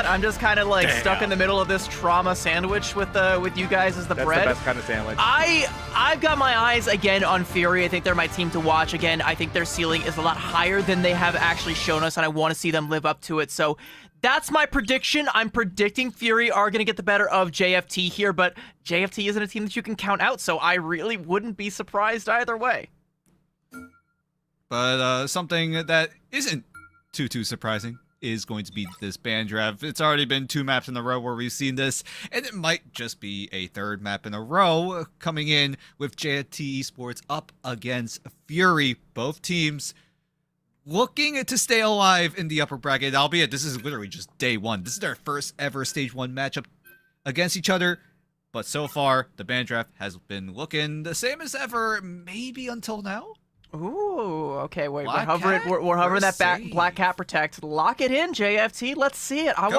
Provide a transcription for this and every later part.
that. I'm just kind of like stuck in the middle of this trauma sandwich with you guys as the bread. That's the best kind of sandwich. I've got my eyes again on Fury. I think they're my team to watch. Again, I think their ceiling is a lot higher than they have actually shown us, and I want to see them live up to it. So that's my prediction. I'm predicting Fury are going to get the better of JFT here, but JFT isn't a team that you can count out, so I really wouldn't be surprised either way. But something that isn't too surprising is going to be this band draft. It's already been 2 maps in a row where we've seen this, and it might just be a 3rd map in a row coming in with JFT Esports up against Fury. Both teams looking to stay alive in the upper bracket, albeit this is literally just day 1. This is their first ever Stage 1 matchup against each other. But so far, the band draft has been looking the same as ever, maybe until now. Ooh, okay, wait, Black we're hovering that back Black Cat Protect. Lock it in, JFT. Let's see it. I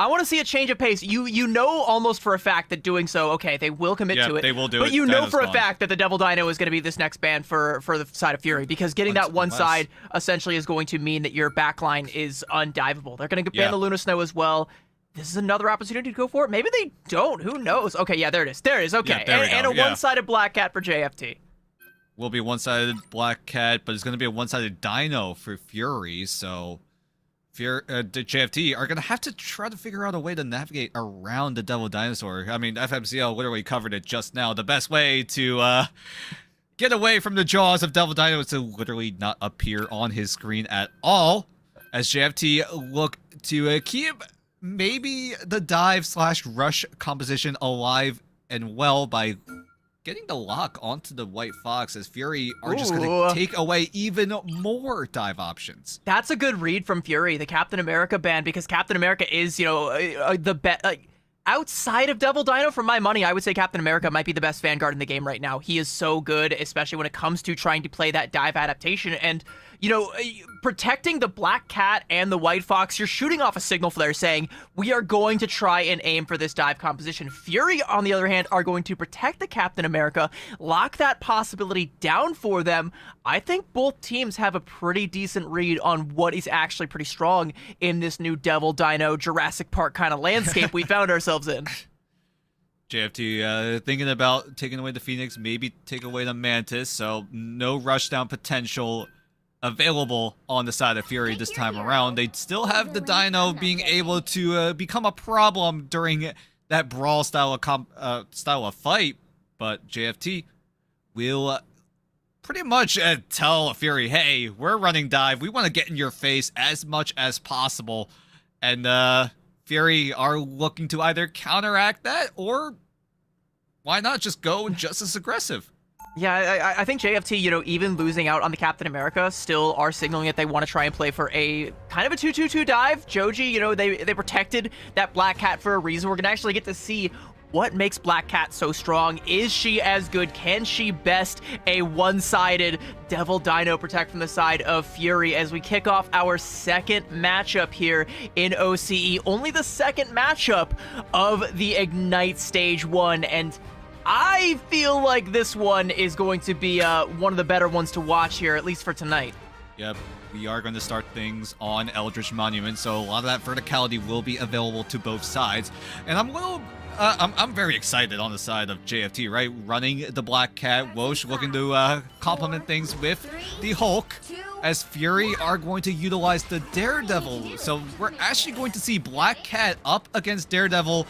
want to see a change of pace. You know almost for a fact that doing so, okay, they will commit to it. They will do but it. You know for a fact that the Devil Dino is going to be this next ban for the side of Fury, because getting that one side essentially is going to mean that your backline is undiveable. They're going to ban the Luna Snow as well. This is another opportunity to go for it. Maybe they don't. Who knows? Okay, yeah, there it is. There it is. Okay, and a one-sided Black Cat for JFT. Will be one-sided Black Cat, but it's going to be a one-sided Dino for Fury, so the JFT are going to have to try to figure out a way to navigate around the Devil Dinosaur. I mean, FMCL literally covered it just now. The best way to get away from the jaws of Devil Dino is to literally not appear on his screen at all, as JFT look to keep maybe the dive/rush composition alive and well by getting the lock onto the White Fox, as Fury are just going to take away even more dive options. That's a good read from Fury, the Captain America ban, because Captain America is, the best. Outside of Devil Dino, for my money, I would say Captain America might be the best Vanguard in the game right now. He is so good, especially when it comes to trying to play that dive adaptation. And, protecting the Black Cat and the White Fox, you're shooting off a signal flare saying, we are going to try and aim for this dive composition. Fury, on the other hand, are going to protect the Captain America, lock that possibility down for them. I think both teams have a pretty decent read on what is actually pretty strong in this new Devil Dino Jurassic Park kind of landscape we found ourselves in. JFT thinking about taking away the Phoenix, maybe take away the Mantis, so no rushdown potential available on the side of Fury this time around. They still have the Dino being able to become a problem during that brawl style of fight, but JFT will pretty much tell Fury, hey, we're running dive. We want to get in your face as much as possible. And Fury are looking to either counteract that, or why not just go just as aggressive? Yeah, I think JFT, even losing out on the Captain America, still are signaling that they want to try and play for a kind of a 2-2-2 dive. Joji, they protected that Black Cat for a reason. We're going to actually get to see what makes Black Cat so strong. Is she as good? Can she best a one-sided Devil Dino protect from the side of Fury as we kick off our second matchup here in OCE? Only the second matchup of the Ignite Stage 1, and I feel like this one is going to be one of the better ones to watch here, at least for tonight. Yep, we are going to start things on Eldritch Monument, so a lot of that verticality will be available to both sides. And I'm very excited on the side of JFT, right? Running the Black Cat, Wosh looking to complement things with the Hulk, as Fury are going to utilize the Daredevil. So we're actually going to see Black Cat up against Daredevil,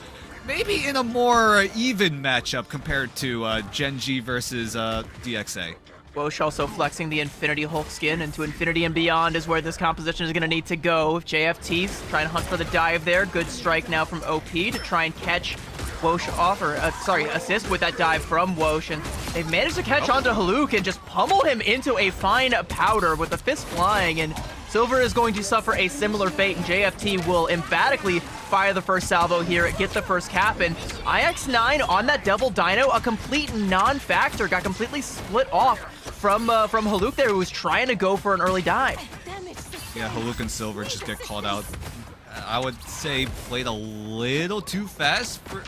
maybe in a more even matchup compared to Genji versus DXA. Wosh also flexing the Infinity Hulk skin into Infinity and Beyond is where this composition is going to need to go. JFT's trying to hunt for the dive there. Good strike now from OP to try and catch Wosh off, or assist with that dive from Wosh, and they've managed to catch onto Haluk and just pummel him into a fine powder with the fist flying, and Silver is going to suffer a similar fate, and JFT will emphatically fire the first salvo here, get the first cap, and IX9 on that Devil Dino, a complete non-factor, got completely split off from Haluk there, who was trying to go for an early dive. Yeah, Haluk and Silver just get called out. I would say played a little too fast for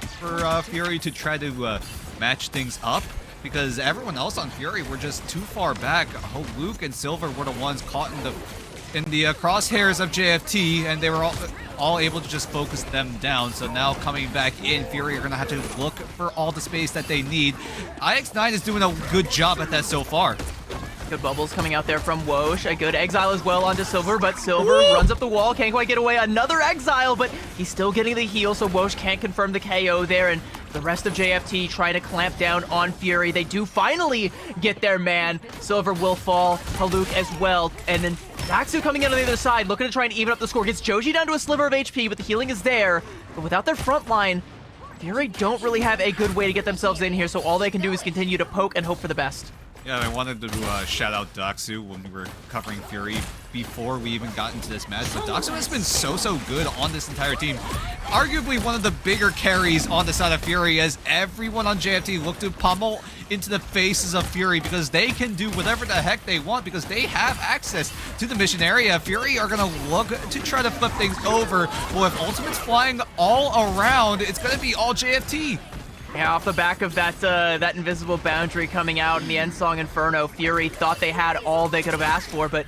Fury to try to match things up, because everyone else on Fury were just too far back. Haluk and Silver were the ones caught in the crosshairs of JFT, and they were all all able to just focus them down. So now coming back in, Fury are going to have to look for all the space that they need. IX9 is doing a good job at that so far. Good bubbles coming out there from Wosh. A good exile as well onto Silver, but Silver runs up the wall, can't quite get away. Another exile, but he's still getting the heal, so Wosh can't confirm the KO there, and the rest of JFT trying to clamp down on Fury. They do finally get their man. Silver will fall, Haluk as well, and then Daxu coming in on the other side, looking to try and even up the score. Gets Joji down to a sliver of HP, but the healing is there. But without their front line, Fury don't really have a good way to get themselves in here, so all they can do is continue to poke and hope for the best. Yeah, I wanted to shout out Daxu when we were covering Fury before we even got into this match. So Daxu has been so good on this entire team. Arguably one of the bigger carries on the side of Fury, as everyone on JFT looked to pummel into the faces of Fury because they can do whatever the heck they want because they have access to the mission area. Fury are going to look to try to flip things over. Well, if Ultimate's flying all around, it's going to be all JFT. Yeah, off the back of that invisible boundary coming out in the end song Inferno, Fury thought they had all they could have asked for, but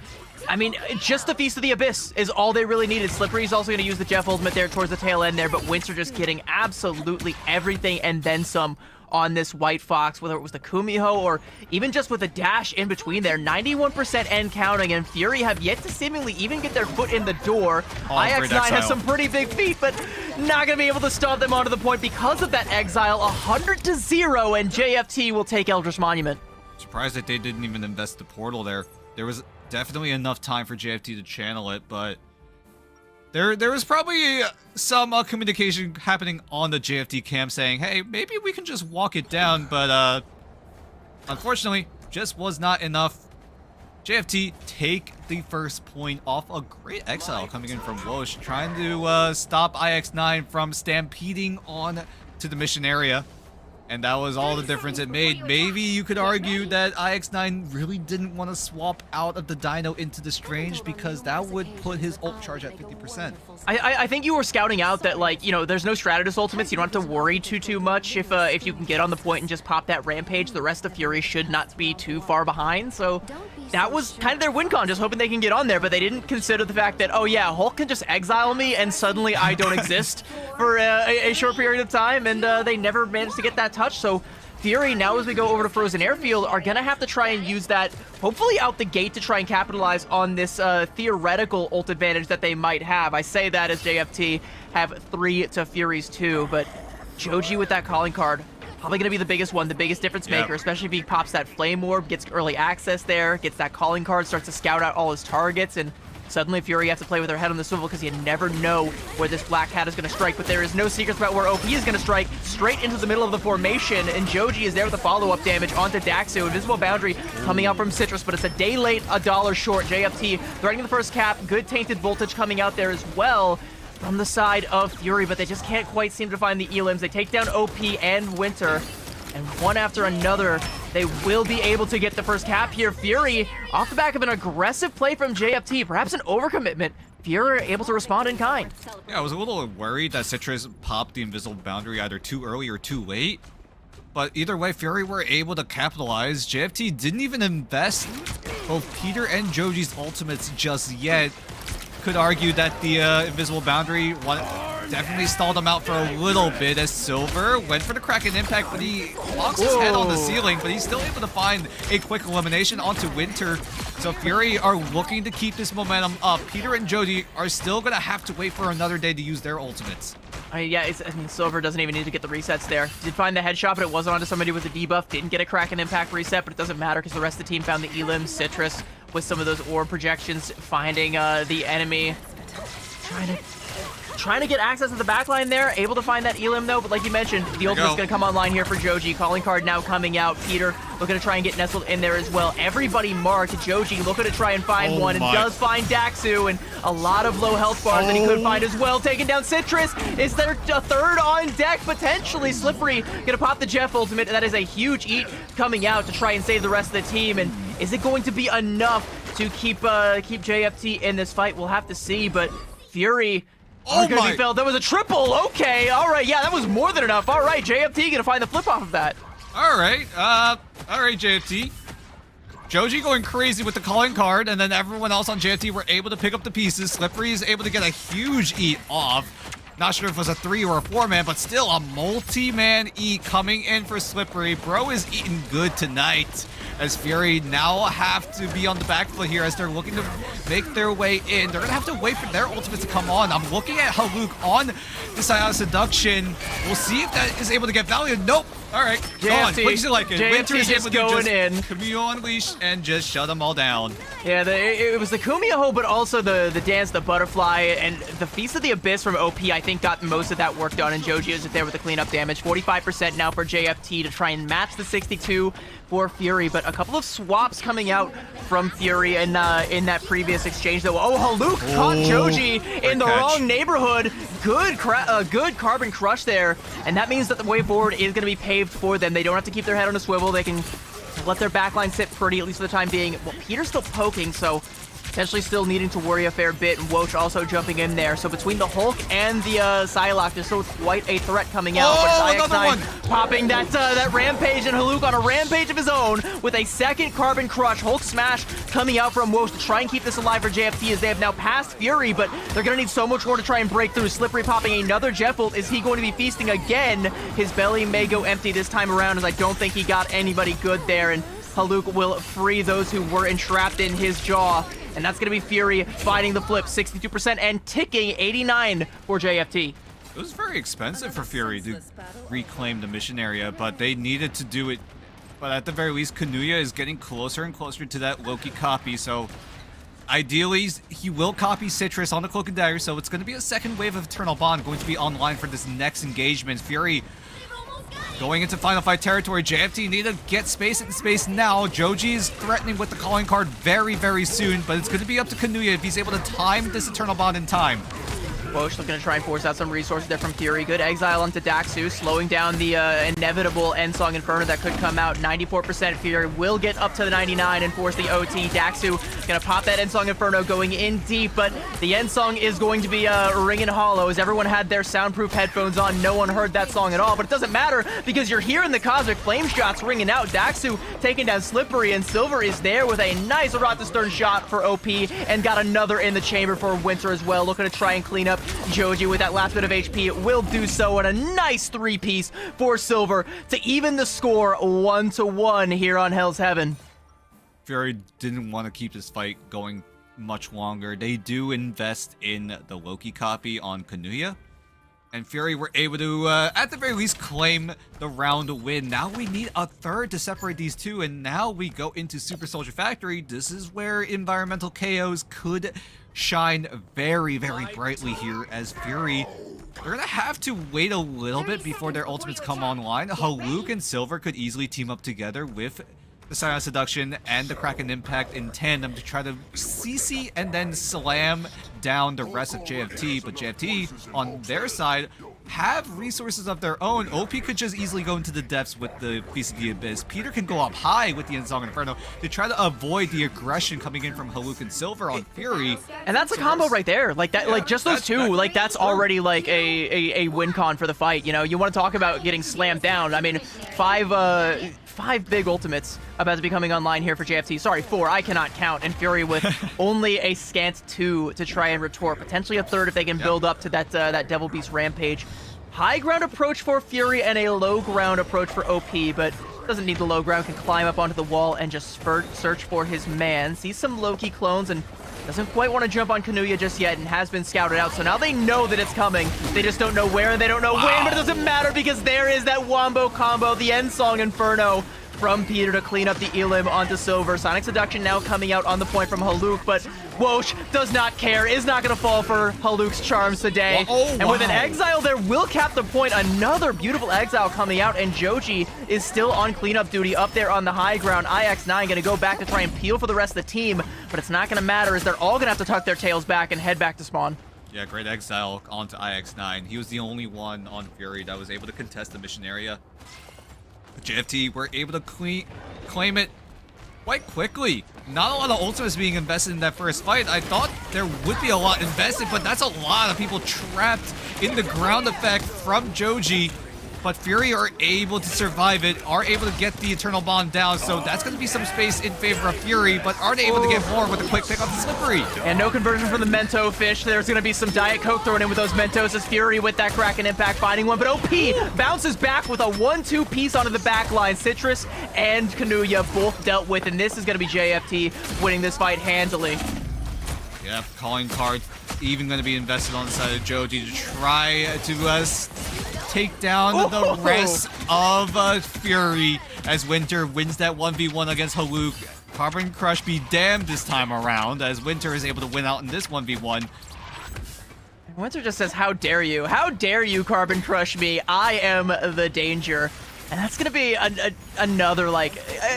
I mean, just the Feast of the Abyss is all they really needed. Slippery's also going to use the Jeff ultimate there towards the tail end there, but Winter just getting absolutely everything and then some on this White Fox, whether it was the Kumiho or even just with a dash in between there. 91% and counting, and Fury have yet to seemingly even get their foot in the door. IX9 has some pretty big feet, but not going to be able to stop them onto the point because of that exile. 100-0, and JFT will take Eldritch Monument. Surprised that they didn't even invest the portal there. There was definitely enough time for JFT to channel it, but there was probably some communication happening on the JFT camp saying, hey, maybe we can just walk it down, but unfortunately, just was not enough. JFT take the first point off a great exile coming in from Wosh, trying to stop IX9 from stampeding on to the mission area. And that was all the difference it made. Maybe you could argue that IX9 really didn't want to swap out of the Dino into the Strange because that would put his ult charge at 50%. I think you were scouting out that, like, you know, there's no Stratus ultimates. You don't have to worry too much if you can get on the point and just pop that Rampage. The rest of Fury should not be too far behind. So that was kind of their win con, just hoping they can get on there. But they didn't consider the fact that, oh yeah, Hulk can just exile me and suddenly I don't exist for a short period of time. And they never managed to get that touch. So Fury, now as we go over to Frozen Airfield, are going to have to try and use that, hopefully out the gate, to try and capitalize on this theoretical ult advantage that they might have. I say that as JFT have 3 to Fury's 2, but Joji with that calling card, probably going to be the biggest one, the biggest difference maker, especially if he pops that Flame Orb, gets early access there, gets that calling card, starts to scout out all his targets, and suddenly Fury has to play with their head on the swivel because you never know where this Black Cat is going to strike, but there is no secrets about where OP is going to strike. Straight into the middle of the formation, and Joji is there with the follow-up damage onto Daxu. Invisible Boundary coming out from Citrus, but it's a day late, $1 short. JFT threatening the first cap. Good Tainted Voltage coming out there as well from the side of Fury, but they just can't quite seem to find the elims. They take down OP and Winter, and one after another, they will be able to get the first cap here. Fury, off the back of an aggressive play from JFT, perhaps an overcommitment, Fury able to respond in kind. Yeah, I was a little worried that Citrus popped the Invisible Boundary either too early or too late. But either way, Fury were able to capitalize. JFT didn't even invest both Peter and Joji's ultimates just yet. Could argue that the Invisible Boundary definitely stalled him out for a little bit, as Silver went for the Kraken Impact, but he locks his head on the ceiling, but he's still able to find a quick elimination onto Winter. So Fury are looking to keep this momentum up. Peter and Joji are still going to have to wait for another day to use their ultimates. Yeah, I mean, Silver doesn't even need to get the resets there. Did find the headshot, but it wasn't onto somebody with a debuff. Didn't get a Kraken Impact reset, but it doesn't matter because the rest of the team found the Elim. Citrus with some of those orb projections, finding the enemy. Trying to get access to the backline there. Able to find that Elim though, but like you mentioned, the ultimate's going to come online here for Joji. Calling card now coming out. Peter looking to try and get nestled in there as well. Everybody marked. Joji looking to try and find one, and does find Daxu, and a lot of low health bars that he could find as well. Taking down Citrus. Is there a third on deck potentially? Slippery gonna pop the Jeff ultimate, and that is a huge eat coming out to try and save the rest of the team. And is it going to be enough to keep JFT in this fight? We'll have to see, but Fury, that was a triple. Okay, all right, yeah, that was more than enough. All right, JFT gonna find the flip off of that. All right, JFT. Joji going crazy with the calling card, and then everyone else on JFT were able to pick up the pieces. Slippery is able to get a huge eat off. Not sure if it was a 3 or a 4-man, but still a multi-man eat coming in for Slippery. Bro is eating good tonight, as Fury now have to be on the back foot here as they're looking to make their way in. They're going to have to wait for their ultimate to come on. I'm looking at Haluk on the Scion Seduction. We'll see if that is able to get value. Nope. All right, go on. What did you like it? JFT Winter's just able to going in. Camille Unleash and just shut them all down. Yeah, it was the Kumiho, but also the dance, the butterfly, and the Feast of the Abyss from OP, I think, got most of that work done, and Joji is there with the cleanup damage. 45% now for JFT to try and match the 62 for Fury, but a couple of swaps coming out from Fury in that previous exchange, though. Oh, Haluk caught Joji in the wrong neighborhood. Good carbon crush there, and that means that the way forward is going to be paved for them. They don't have to keep their head on a swivel. They can let their backline sit pretty, at least for the time being. Well, Peter's still poking, so potentially still needing to worry a fair bit, and Wosh also jumping in there. So between the Hulk and the Psylocke, there's still quite a threat coming out. But it's IX9 popping that Rampage, and Haluk on a rampage of his own with a second Carbon Crush. Hulk Smash coming out from Wosh to try and keep this alive for JFT, as they have now passed Fury, but they're going to need so much more to try and break through. Slippery popping another Jet Bolt. Is he going to be feasting again? His belly may go empty this time around, as I don't think he got anybody good there, and Haluk will free those who were entrapped in his jaw. And that's going to be Fury finding the flip, 62% and ticking, 89 for JFT. It was very expensive for Fury to reclaim the mission area, but they needed to do it. But at the very least, Kanuya is getting closer and closer to that Loki copy, so ideally, he will copy Citrus on the Cloak and Dagger, so it's going to be a second wave of Eternal Bond going to be online for this next engagement. Fury going into Final Fight territory. JFT need to get space into space now. Joji is threatening with the calling card very, very soon, but it's going to be up to Kanuya if he's able to time this Eternal Bond in time. Wosh looking to try and force out some resources there from Fury. Good exile onto Daxu, slowing down the inevitable Endsong Inferno that could come out. 94% Fury will get up to the 99 and force the OT. Daxu gonna pop that Endsong Inferno going in deep, but the Endsong is going to be ringing hollow, as everyone had their soundproof headphones on. No one heard that song at all, but it doesn't matter because you're hearing the Cosmic Flame shots ringing out. Daxu taking down Slippery, and Silver is there with a nice Arata Stern shot for OP, and got another in the chamber for Winter as well, looking to try and clean up Joji with that last bit of HP. It will do so, and a nice 3-piece for Silver to even the score 1-1 here on Hell's Heaven. Fury didn't want to keep this fight going much longer. They do invest in the Loki copy on Kanuya, and Fury were able to, at the very least, claim the round win. Now we need a third to separate these two, and now we go into Super Soldier Factory. This is where environmental KOs could shine very, very brightly here, as Fury, they're gonna have to wait a little bit before their ultimates come online. Haluk and Silver could easily team up together with the Scion Seduction and the Kraken Impact in tandem to try to CC and then slam down the rest of JFT, but JFT on their side have resources of their own. OP could just easily go into the depths with the Feast of the Abyss. Peter can go up high with the Endsong Inferno to try to avoid the aggression coming in from Haluk and Silver on Fury. And that's a combo right there. Like that, yeah, like just those two, like that's already like a win con for the fight. You know, you want to talk about getting slammed down. I mean, five big ultimates about to be coming online here for JFT. Sorry, 4, I cannot count. And Fury with only a scant 2 to try and retort. Potentially a third if they can build up to that Devil Beast Rampage. High ground approach for Fury and a low ground approach for OP, but doesn't need the low ground, can climb up onto the wall and just search for his man. Sees some Loki clones and doesn't quite want to jump on Kanuya just yet, and has been scouted out, so now they know that it's coming. They just don't know where and they don't know when, but it doesn't matter because there is that Wombo combo, the Endsong Inferno from Peter to clean up the Elim onto Silver. Sonic Seduction now coming out on the point from Haluk, but Wosh does not care, is not going to fall for Haluk's charms today. And with an exile there, will cap the point. Another beautiful exile coming out, and Joji is still on cleanup duty up there on the high ground. IX9 going to go back to try and peel for the rest of the team, but it's not going to matter as they're all going to have to tuck their tails back and head back to spawn. Yeah, great exile onto IX9. He was the only one on Fury that was able to contest the mission area. JFT were able to claim it quite quickly. Not a lot of ultimates being invested in that first fight. I thought there would be a lot invested, but that's a lot of people trapped in the ground effect from Joji. but Fury are able to survive it, are able to get the Eternal Bond down, so that's going to be some space in favor of Fury, but are they able to get more with a quick pick off the Slippery? And no conversion from the Mento Fish. There's going to be some Diet Coke thrown in with those Mentos as Fury with that Kraken Impact finding one, but OP bounces back with a 1-2 piece onto the back line. Citrus and Kanuya both dealt with, and this is going to be JFT winning this fight handily. Yep, calling card even going to be invested on the side of Joji to try to take down the rest of Fury as Winter wins that 1v1 against Haluk. Carbon Crush be damned this time around as Winter is able to win out in this 1v1. Winter just says, how dare you? How dare you Carbon Crush me? I am the danger. And that's going to be another, like,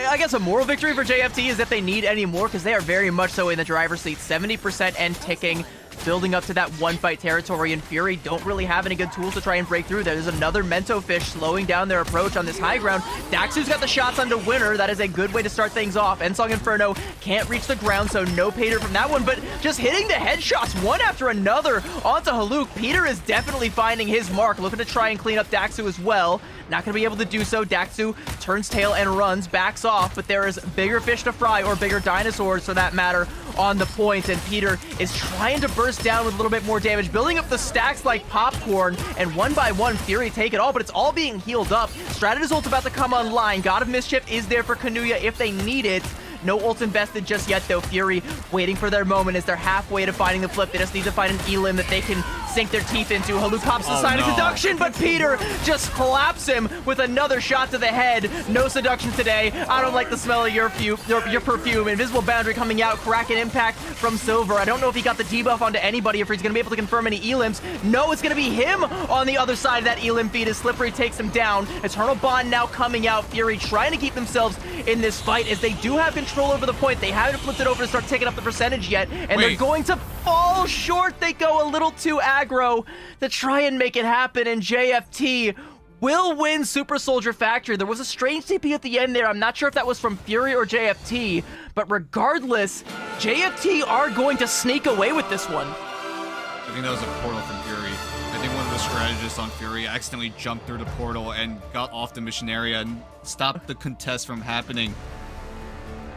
I guess a moral victory for JFT is that they need any more because they are very much so in the driver's seat. 70% and ticking, building up to that one-fight territory, and Fury don't really have any good tools to try and break through. There's another Mento Fish slowing down their approach on this high ground. Daxu's got the shots onto Winner. That is a good way to start things off. Ensong Inferno can't reach the ground, so no Pater from that one, but just hitting the headshots one after another onto Haluk. Peter is definitely finding his mark, looking to try and clean up Daxu as well. Not going to be able to do so. Daxu turns tail and runs, backs off, but there is bigger fish to fry, or bigger dinosaurs for that matter, on the point, and Peter is trying to burst down with a little bit more damage, building up the stacks like popcorn, and one by one, Fury take it all, but it's all being healed up. Strategi's ult about to come online. God of Mischief is there for Kanuya if they need it. No ult invested just yet, though. Fury waiting for their moment as they're halfway to finding the flip. They just need to find an Elim that they can sink their teeth into. Haluk pops the sign of seduction, but Peter just slaps him with another shot to the head. No seduction today. I don't like the smell of your perfume. Invisible boundary coming out. Kraken Impact from Silver. I don't know if he got the debuff onto anybody, if he's going to be able to confirm any Elims. No, it's going to be him on the other side of that Elim feed as Slippery takes him down. Eternal Bond now coming out. Fury trying to keep themselves in this fight as they do have control over the point. They haven't flipped it over to start taking up the percentage yet, and they're going to fall short. They go a little too aggro to try and make it happen, and JFT will win Super Soldier Factory. There was a strange TP at the end there. I'm not sure if that was from Fury or JFT, but regardless, JFT are going to sneak away with this one. I think that was a portal from Fury. I think one of the strategists on Fury accidentally jumped through the portal and got off the mission area and stopped the contest from happening.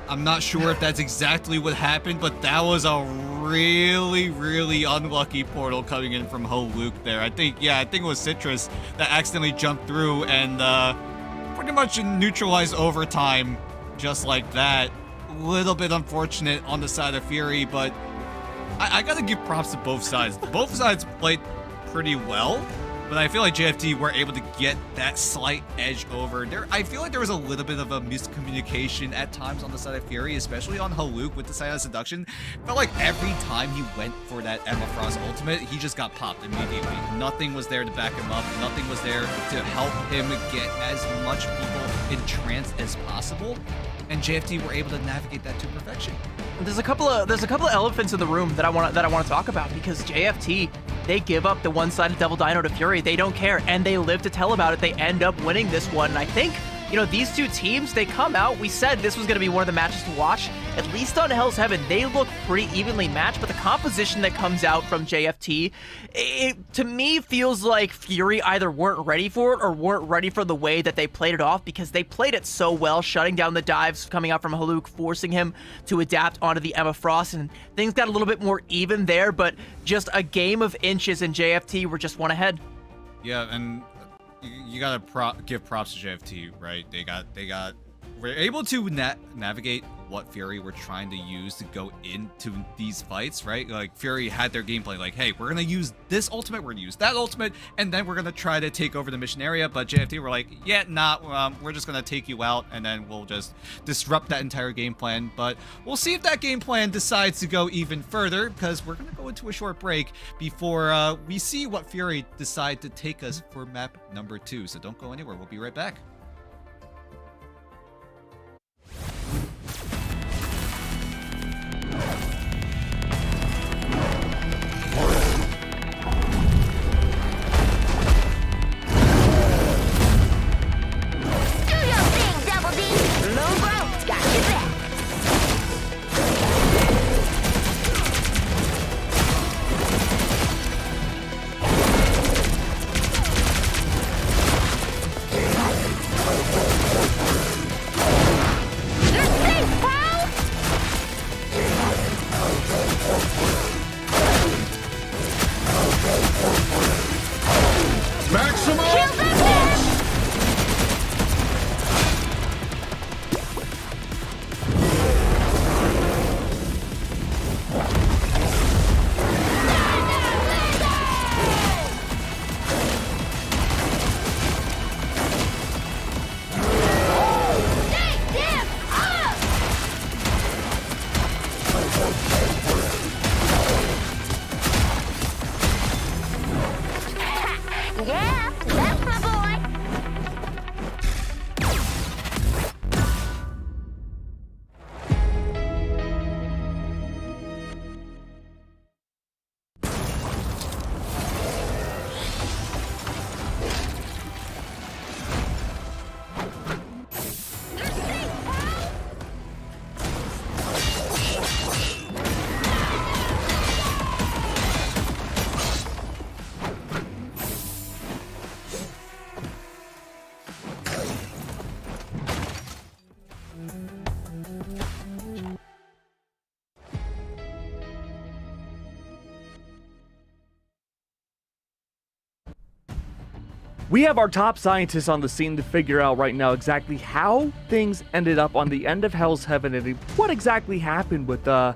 I'm not sure if that's exactly what happened, but that was a really, really unlucky portal coming in from Haluk there. I think it was Citrus that accidentally jumped through and pretty much neutralized overtime just like that. A little bit unfortunate on the side of Fury, but I gotta give props to both sides. Both sides played pretty well, but I feel like JFT were able to get that slight edge over. I feel like there was a little bit of a miscommunication at times on the side of Fury, especially on Haluk with the side of seduction. Felt like every time he went for that Emma Frost ultimate, he just got popped immediately. Nothing was there to back him up. Nothing was there to help him get as much people entranced as possible. And JFT were able to navigate that to perfection. There's a couple of elephants in the room that I want to talk about, because JFT, they give up the one-sided Double Dino to Fury. They don't care, and they live to tell about it. They end up winning this one, and I think, you know, these two teams, they come out. We said this was going to be one of the matches to watch. At least on Hell's Heaven, they look pretty evenly matched, but the composition that comes out from JFT, it, to me, feels like Fury either weren't ready for it or weren't ready for the way that they played it off, because they played it so well, shutting down the dives coming out from Haluk, forcing him to adapt onto the Emma Frost, and things got a little bit more even there, but just a game of inches, and JFT were just one ahead. Yeah, and you gotta give props to JFT, right? We're able to navigate what Fury were trying to use to go into these fights, right? Like, Fury had their gameplay, like, hey, we're gonna use this ultimate, we're gonna use that ultimate, and then we're gonna try to take over the mission area, but JFT were like, yeah, we're just gonna take you out, and then we'll just disrupt that entire game plan. But we'll see if that game plan decides to go even further, because we're gonna go into a short break before we see what Fury decide to take us for map number 2. So don't go anywhere, we'll be right back. Yeah, that's my boy. We have our top scientists on the scene to figure out right now exactly how things ended up on the end of Hell's Heaven and what exactly happened with the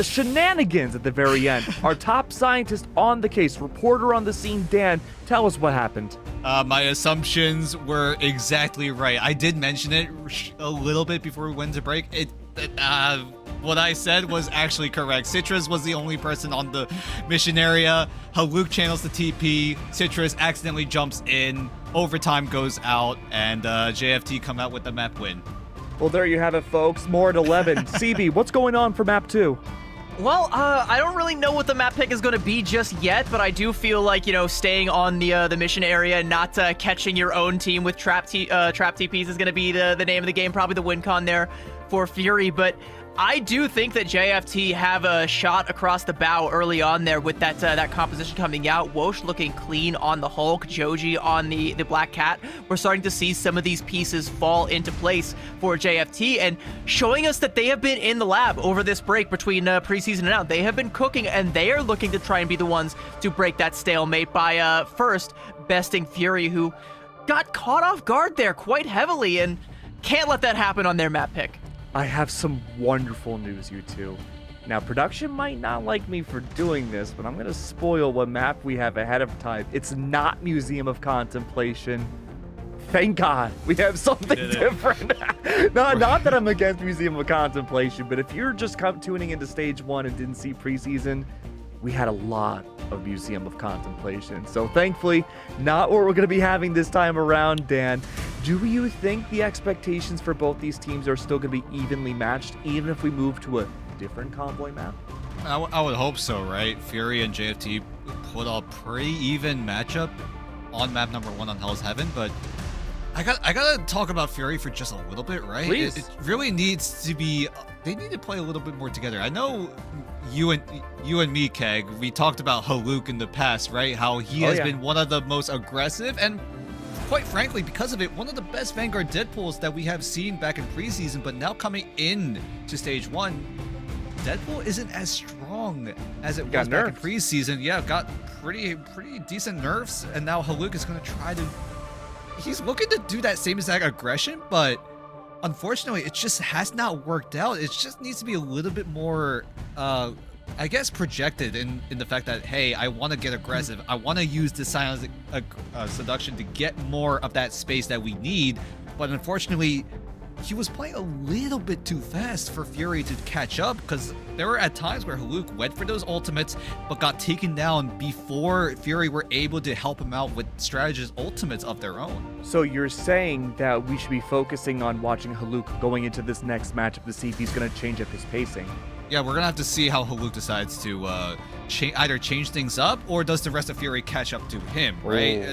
shenanigans at the very end. Our top scientist on the case, reporter on the scene, Dan, tell us what happened. My assumptions were exactly right. I did mention it a little bit before we went to break. What I said was actually correct. Citrus was the only person on the mission area. Haluk channels the TP. Citrus accidentally jumps in. Overtime goes out, and JFT come out with the map win. Well, there you have it, folks. More at 11. CB, what's going on for map 2? Well, I don't really know what the map pick is going to be just yet, but I do feel like, staying on the mission area and not catching your own team with trap TPs is going to be the name of the game, probably the win con there for Fury, but I do think that JFT have a shot across the bow early on there with that composition coming out. Wosh looking clean on the Hulk, Joji on the Black Cat. We're starting to see some of these pieces fall into place for JFT and showing us that they have been in the lab over this break between preseason and now. They have been cooking and they are looking to try and be the ones to break that stalemate by first besting Fury, who got caught off guard there quite heavily and can't let that happen on their map pick. I have some wonderful news, you two. Now, production might not like me for doing this, but I'm going to spoil what map we have ahead of time. It's not Museum of Contemplation. Thank God we have something different. Not that I'm against Museum of Contemplation, but if you're just tuning into Stage 1 and didn't see preseason, we had a lot of Museum of Contemplation. So thankfully, not what we're going to be having this time around, Dan. Do you think the expectations for both these teams are still going to be evenly matched, even if we move to a different convoy map? I would hope so, right? Fury and JFT put a pretty even matchup on map number 1 on Hell's Heaven, but I gotta talk about Fury for just a little bit, right? Please. It really needs to be. They need to play a little bit more together. I know you and me, Keg, we talked about Haluk in the past, right? How he has been one of the most aggressive and, quite frankly, because of it, one of the best Vanguard Deadpools that we have seen back in preseason, but now coming in to Stage 1, Deadpool isn't as strong as it was back in preseason. Yeah, got pretty decent nerfs, and now Haluk is going to try to... He's looking to do that same exact aggression, but unfortunately, it just has not worked out. It just needs to be a little bit more, I guess, projected in the fact that, hey, I want to get aggressive. I want to use the silence seduction to get more of that space that we need. But unfortunately, he was playing a little bit too fast for Fury to catch up, because there were at times where Haluk went for those ultimates but got taken down before Fury were able to help him out with strategist ultimates of their own. So you're saying that we should be focusing on watching Haluk going into this next matchup to see if he's going to change up his pacing. Yeah, we're gonna have to see how Haluk decides to either change things up, or does the rest of Fury catch up to him, right?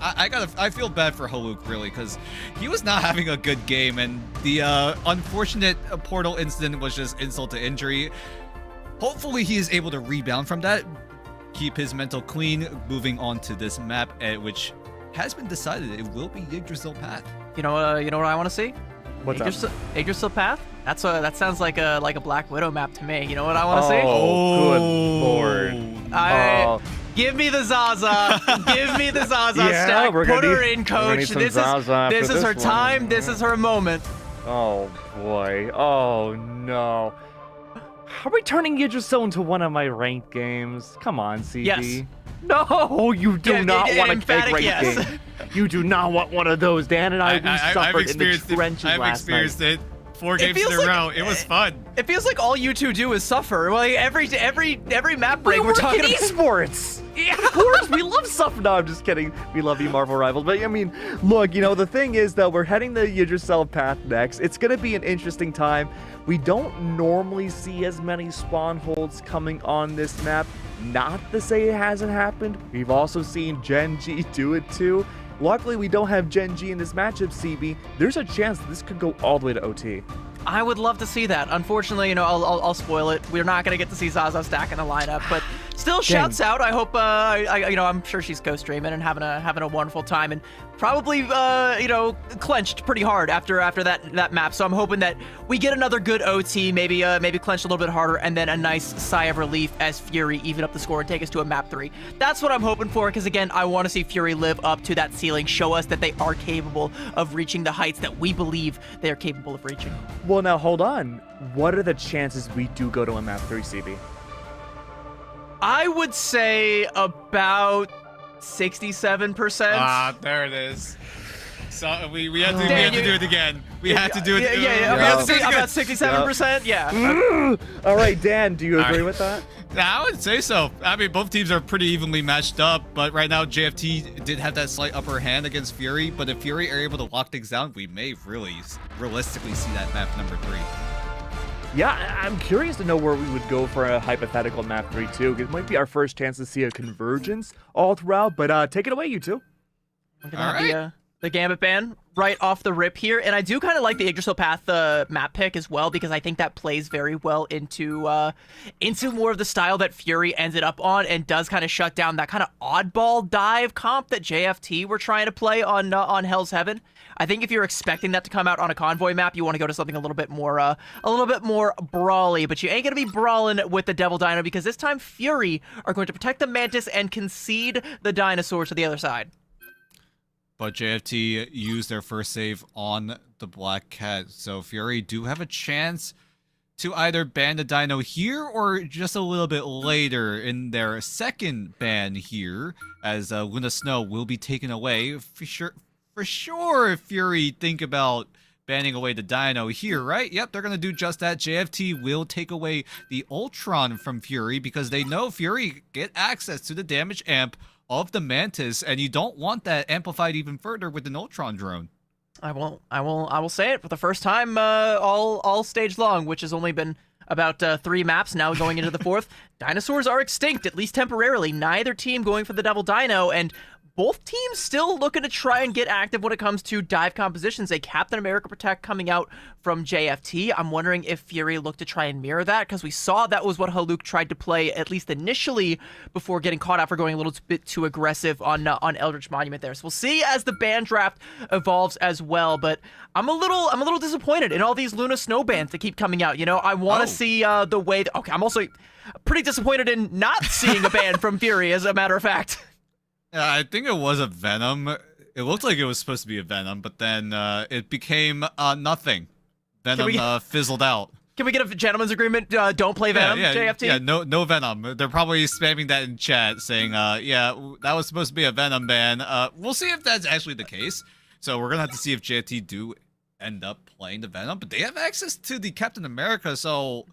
I feel bad for Haluk, really, because he was not having a good game, and the unfortunate portal incident was just insult to injury. Hopefully he is able to rebound from that, keep his mental clean, moving on to this map, which has been decided it will be Yggdrasil Path. You know what I want to see? What's that? Yggdrasil Path? That sounds like a Black Widow map to me. You know what I want to see? Oh, good lord. Give me the Zaza. Give me the Zaza Yeah, stack. we're gonna Put her need- in, we're gonna need coach. some This Zaza after is her this time. one. This is her moment. Oh boy. Oh no. Are we turning Yggdrasil into one of my ranked games? Come on, CD. Yes. No, you do Yeah, not want a emphatic ranked yes. game. You do not want one of those. Dan and I, we I've suffered in the experienced trenches it. I've last experienced night. it. 4 games in feels a like- row. It was fun. It feels like all you two do is suffer. Like every map break, we're work talking in about. esports. Yeah. Of course, we love suffering. No, I'm just kidding. We love you, Marvel Rivals. But I mean, look, you know, the thing is that we're heading the Yggdrasil path next. It's gonna be an interesting time. We don't normally see as many spawn holds coming on this map. Not to say it hasn't happened. We've also seen Gen G do it too. Luckily, we don't have Gen G in this matchup, CB. There's a chance that this could go all the way to OT. I would love to see that. Unfortunately, you know, I'll spoil it. We're not gonna get to see Zaza stack in the lineup, but still, shouts out. I hope, you know, I'm sure she's co-streaming and having a wonderful time, and probably, you know, clenched pretty hard after that map. So I'm hoping that we get another good OT, maybe clenched a little bit harder, and then a nice sigh of relief as Fury even up the score and take us to a map 3. That's what I'm hoping for, because again, I want to see Fury live up to that ceiling, show us that they are capable of reaching the heights that we believe they are capable of reaching. Well, now hold on. What are the chances we do go to a map 3, CB? I would say about 67%. Ah, there it is. So we had to Dan, do it again. We had to do it. Yeah, we had to do it about again. 67%. Yeah. All right, Dan, do you agree right. with that? I would say so. I mean, both teams are pretty evenly matched up, but right now JFT did have that slight upper hand against Fury. But if Fury are able to lock things down, we may really realistically see that map number 3. Yeah, I'm curious to know where we would go for a hypothetical map 3 too. It might be our first chance to see a convergence all throughout, but take it away, you two. We're gonna have the Gambit ban right off the rip here, and I do kind of like the Yggdrasil Path map pick as well, because I think that plays very well into more of the style that Fury ended up on, and does kind of shut down that kind of oddball dive comp that JFT were trying to play on Hell's Heaven. I think if you're expecting that to come out on a convoy map, you want to go to something a little bit more brawly, but you ain't gonna be brawling with the Devil Dino, because this time Fury are going to protect the Mantis and concede the dinosaurs to the other side. But JFT used their first save on the Black Cat, so Fury do have a chance to either ban the dino here or just a little bit later in their second ban here, as Luna Snow will be taken away. For sure, Fury think about banning away the dino here, right? Yep, they're going to do just that. JFT will take away the Ultron from Fury, because they know Fury get access to the damage amp of the Mantis, and you don't want that amplified even further with an Ultron drone. I will say it for the first time all stage long, which has only been about 3 maps now going into the 4th. Dinosaurs are extinct, at least temporarily. Neither team going for the Devil Dino, and both teams still looking to try and get active when it comes to dive compositions. A Captain America Protect coming out from JFT. I'm wondering if Fury looked to try and mirror that, because we saw that was what Haluk tried to play, at least initially, before getting caught out for going a little bit too aggressive on Eldritch Monument there. So we'll see as the ban draft evolves as well, but I'm a little disappointed in all these Luna Snow bans that keep coming out. You know, I want to see the way that, okay, I'm also pretty disappointed in not seeing a ban from Fury, as a matter of fact. I think it was a Venom. It looked like it was supposed to be a Venom, but then it became nothing. Venom fizzled out. Can we get a gentleman's agreement? Don't play Venom, JFT? Yeah, no Venom. They're probably spamming that in chat, saying, yeah, that was supposed to be a Venom ban. We'll see if that's actually the case. So we're going to have to see if JFT do end up playing the Venom, but they have access to the Captain America, so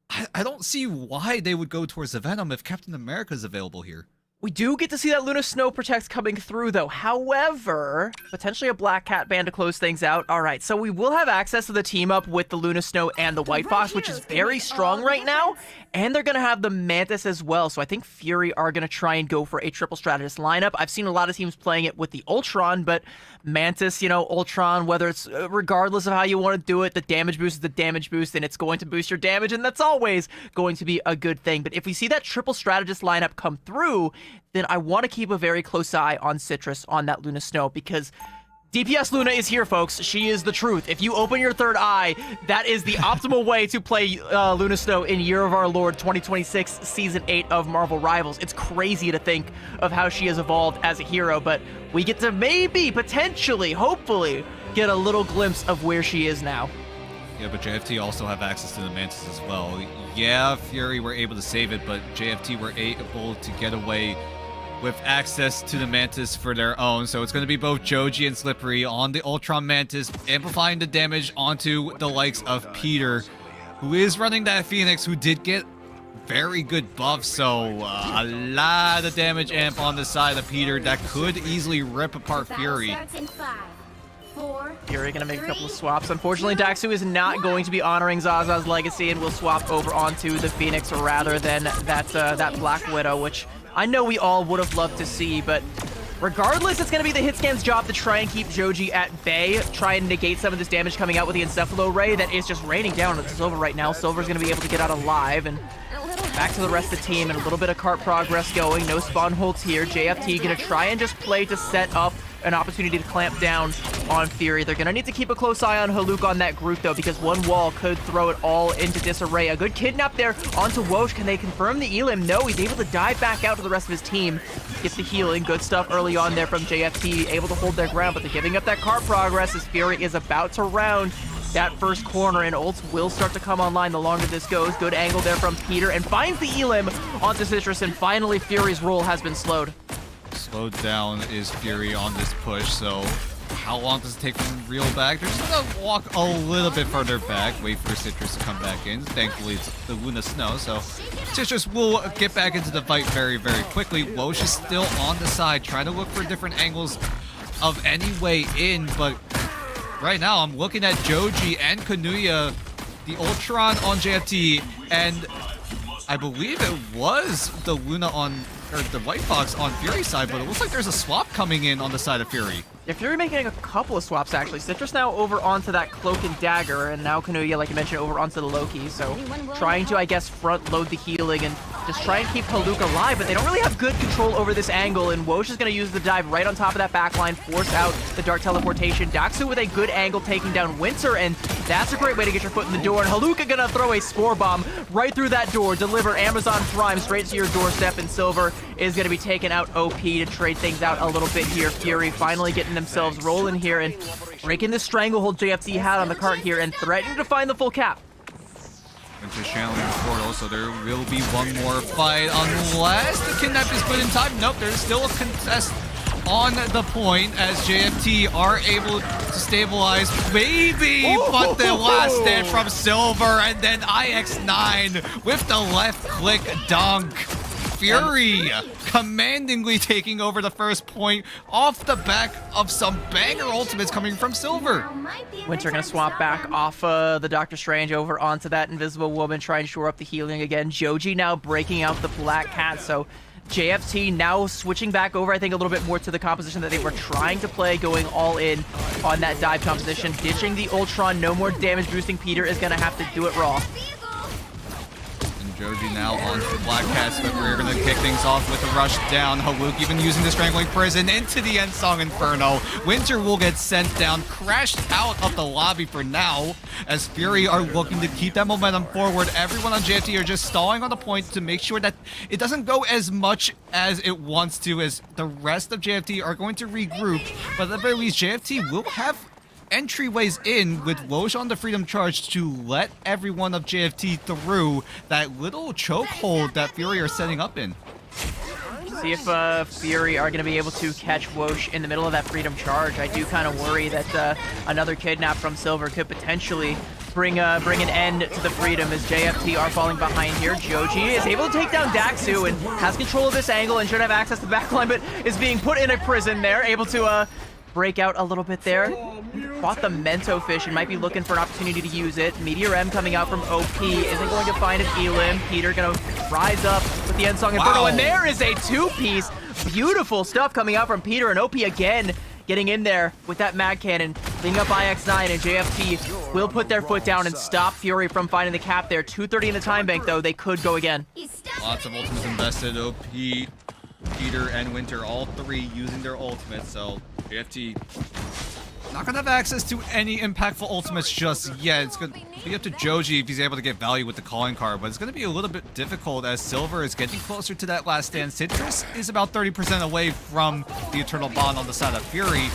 I don't see why they would go towards the Venom if Captain America is available here. We do get to see that Luna Snow Protects coming through, though. However, potentially a Black Cat ban to close things out. All right, so we will have access to the team up with the Luna Snow and the White Fox, which is very strong right now. And they're going to have the Mantis as well. So I think Fury are going to try and go for a triple strategist lineup. I've seen a lot of teams playing it with the Ultron, but Mantis, you know, Ultron, whether it's regardless of how you want to do it, the damage boost is the damage boost, and it's going to boost your damage, and that's always going to be a good thing. But if we see that triple strategist lineup come through, then I want to keep a very close eye on Citrus on that Luna Snow, because DPS Luna is here, folks. She is the truth. If you open your third eye, that is the optimal way to play Luna Snow in Year of Our Lord 2026 Season 8 of Marvel Rivals. It's crazy to think of how she has evolved as a hero, but we get to maybe, potentially, hopefully, get a little glimpse of where she is now. Yeah, but JFT also have access to the Mantis as well. Yeah, Fury were able to save it, but JFT were able to get away with access to the Mantis for their own. So it's going to be both Joji and Slippery on the Ultron Mantis, amplifying the damage onto the likes of Peter, who is running that Phoenix, who did get very good buffs. So a lot of damage amp on the side of Peter that could easily rip apart Fury. Fury gonna make a couple of swaps. Unfortunately, Daxu is not going to be honoring Zaza's legacy and will swap over onto the Phoenix rather than that Black Widow, which I know we all would have loved to see, but regardless, it's going to be the Hitscan's job to try and keep Joji at bay, try and negate some of this damage coming out with the Encephalo Ray that is just raining down on Silver right now. Silver's going to be able to get out alive, and back to the rest of the team, and a little bit of cart progress going. No spawn holds here. JFT going to try and just play to set up an opportunity to clamp down on Fury. They're going to need to keep a close eye on Haluk on that group, though, because one wall could throw it all into disarray. A good kidnap there onto Wosh. Can they confirm the Elim? No, he's able to dive back out to the rest of his team. Get the healing. Good stuff early on there from JFT. Able to hold their ground, but they're giving up that cart progress as Fury is about to round that first corner, and ults will start to come online the longer this goes. Good angle there from Peter, and finds the Elim onto Citrus, and finally Fury's roll has been slowed. Slowed down is Fury on this push, so how long does it take them to reel back? They're just gonna walk a little bit further back, wait for Citrus to come back in. Thankfully, it's the Luna Snow, so Citrus will get back into the fight very, very quickly. Wosh is still on the side, trying to look for different angles of any way in, but right now I'm looking at Joji and Kanuya, the Ultron on JFT, and I believe it was the Luna on, or the White Fox on Fury's side, but it looks like there's a swap coming in on the side of Fury. Yeah, Fury making a couple of swaps, actually. Citrus now over onto that Cloak and Dagger, and now Kanuya, like you mentioned, over onto the Loki. So trying to, I guess, front load the healing and just try and keep Haluk alive, but they don't really have good control over this angle, and Wosh is going to use the dive right on top of that backline, force out the Dark Teleportation. Daxu with a good angle taking down Winter, and that's a great way to get your foot in the door, and Haluk going to throw a Spore Bomb right through that door, deliver Amazon Prime straight to your doorstep, and Silver is going to be taking out OP to trade things out a little bit here. Fury finally getting themselves rolling here and breaking the stranglehold JFT had on the cart here and threatening to find the full cap. Winter's channeling the portal, so there will be one more fight unless the kidnap is put in time. Nope, there's still a contest on the point as JFT are able to stabilize, maybe, but the last stand from Silver, and then IX9 with the left click dunk. Fury commandingly taking over the first point off the back of some banger ultimates coming from Silver. Winter gonna swap back off the Doctor Strange over onto that Invisible Woman, try and shore up the healing again. Joji now breaking out the Black Cat, so JFT now switching back over, I think, a little bit more to the composition that they were trying to play, going all in on that dive composition, ditching the Ultron. No more damage boosting. Peter is gonna have to do it raw. Joji now onto the Black Cats, but we're going to kick things off with a rush down. Haluk even using the Strangling Prison into the End Song Inferno. Winter will get sent down, crashed out of the lobby for now, as Fury are looking to keep that momentum forward. Everyone on JFT are just stalling on the point to make sure that it doesn't go as much as it wants to, as the rest of JFT are going to regroup. But at the very least, JFT will have entryways in with Wosh on the Freedom Charge to let everyone of JFT through that little chokehold that Fury are setting up in. See if Fury are going to be able to catch Wosh in the middle of that Freedom Charge. I do kind of worry that another kidnap from Silver could potentially bring an end to the Freedom as JFT are falling behind here. Joji is able to take down Daxu and has control of this angle and should have access to the backline, but is being put in a prison there, able to break out a little bit there. Fought the Mento Fish and might be looking for an opportunity to use it. Meteor M coming out from OP. Isn't going to find an Elim. Peter going to rise up with the End Song Inferno. And there is a two-piece. Beautiful stuff coming out from Peter, and OP again getting in there with that Mag Cannon. Cleaning up IX9, and JFT will put their foot down and stop Fury from finding the cap there. 2:30 in the time bank, though. They could go again. Lots of ultimates invested. OP, Peter, and Winter, all three using their ultimates, so JFT Not gonna have access to any impactful ultimates just yet. It's gonna be up to Joji if he's able to get value with the calling card, but it's gonna be a little bit difficult as Silver is getting closer to that last stand. Citrus is about 30% away from the Eternal Bond on the side of Fury.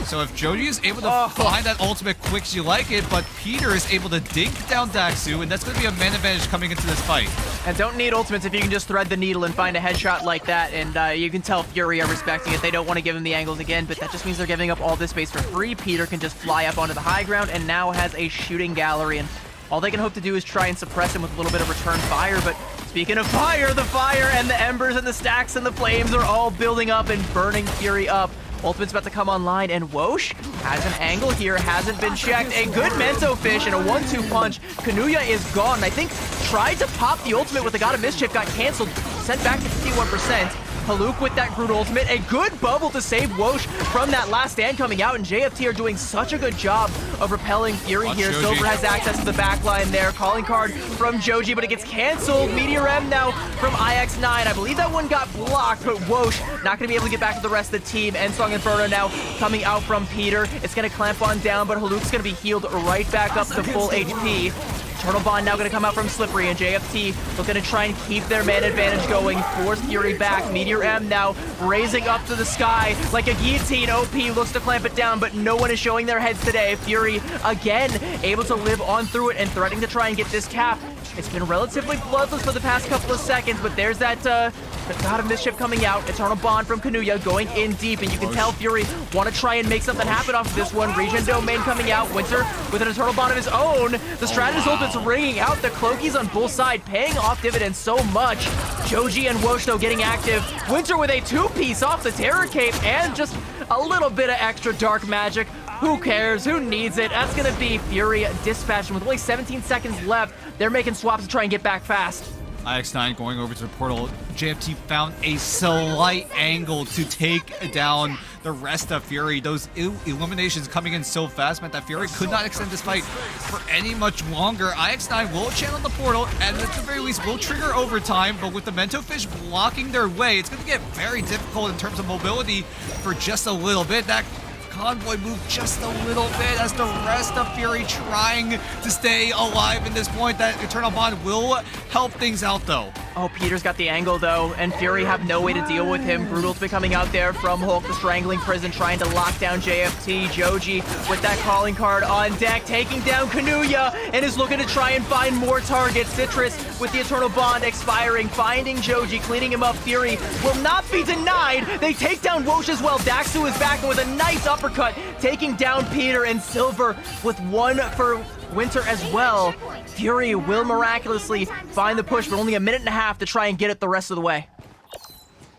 So if Joji is able to find that ultimate quick as you like it, but Peter is able to dink down Daxu, and that's gonna be a man advantage coming into this fight. And don't need ultimates if you can just thread the needle and find a headshot like that, and you can tell Fury are respecting it. They don't want to give him the angles again, but that just means they're giving up all this space for free. Peter can just fly up onto the high ground and now has a shooting gallery, and all they can hope to do is try and suppress him with a little bit of return fire. But speaking of fire, the fire and the embers and the stacks and the flames are all building up and burning Fury up. Ultimate's about to come online, and Wosh has an angle here, hasn't been checked. A good Mento Fish and a 1-2 punch. Kanuya is gone. I think tried to pop the ultimate with the God of Mischief, got canceled, sent back to 51%. Haluk with that Groot ultimate. A good bubble to save Wosh from that last stand coming out, and JFT are doing such a good job of repelling Fury here. Joji. Silver has access to the back line there. Calling card from Joji, but it gets canceled. Meteor M now from IX9. I believe that one got blocked, but Wosh not going to be able to get back to the rest of the team. Ensong Inferno now coming out from Peter. It's going to clamp on down, but Haluk's going to be healed right back up to full HP. Eternal Bond now going to come out from Slippery, and JFT looking to try and keep their man advantage going, force Fury back. Meteor M now raising up to the sky like a guillotine. OP looks to clamp it down, but no one is showing their heads today. Fury again able to live on through it and threatening to try and get this cap. It's been relatively bloodless for the past couple of seconds, but there's that the God of Mischief coming out. Eternal Bond from Kanuya going in deep, and you can tell Fury want to try and make something happen off of this one. Regen Domain coming out. Winter with an Eternal Bond of his own. The Strategist ultimate's ringing out. The Cloakies on both sides paying off dividends so much. Joji and Wosh though getting active. Winter with a two-piece off the Terror Cape and just a little bit of extra dark magic. Who cares? Who needs it? That's going to be Fury dispatching with only 17 seconds left. They're making swaps to try and get back fast. IX9 going over to the portal. JFT found a slight angle to take down the rest of Fury. Those eliminations coming in so fast meant that Fury could not extend this fight for any much longer. IX9 will channel the portal, and at the very least will trigger overtime, but with the Mento Fish blocking their way, it's going to get very difficult in terms of mobility for just a little bit. That convoy moved just a little bit as the rest of Fury trying to stay alive in this point. That Eternal Bond will help things out though. Oh, Peter's got the angle though, and Fury have no way to deal with him. Brutal's been coming out there from Hulk, the Strangling Prison, trying to lock down JFT. Joji with that calling card on deck, taking down Kanuya, and is looking to try and find more targets. Citrus with the Eternal Bond expiring, finding Joji, cleaning him up. Fury will not be denied. They take down Wosh as well. Daxu is back with a nice uppercut, taking down Peter, and Silver with one for Winter as well. Fury will miraculously find the push, but only a minute and a half to try and get it the rest of the way.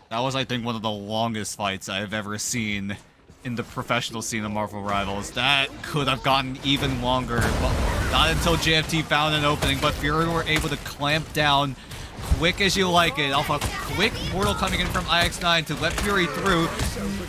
That was, I think, one of the longest fights I've ever seen in the professional scene of Marvel Rivals. That could have gotten even longer, but not until JFT found an opening, but Fury were able to clamp down quick as you like it, off a quick portal coming in from IX9 to let Fury through.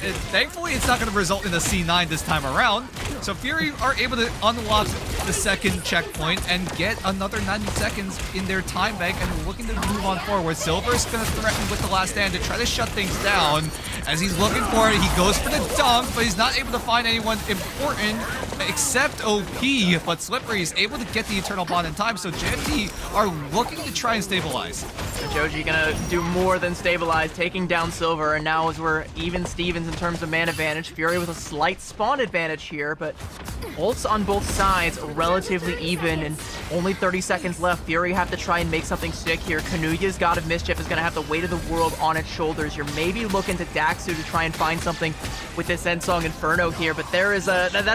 And thankfully, it's not going to result in a C9 this time around. So Fury are able to unlock the second checkpoint and get another 90 seconds in their time bank, and looking to move on forward. Silver's going to threaten with the last stand to try to shut things down. As he's looking for it, he goes for the dunk, but he's not able to find anyone important except OP. But Slippery is able to get the Eternal Bond in time, so JFT are looking to try and stabilize. Joji gonna do more than stabilize, taking down Silver, and now as we're even Stevens in terms of man advantage, Fury with a slight spawn advantage here, but ults on both sides relatively even, and only 30 seconds left. Fury have to try and make something stick here. Kanuya's God of Mischief is gonna have the weight of the world on its shoulders. You're maybe looking to Daxu to try and find something with this Ensong Inferno here, but that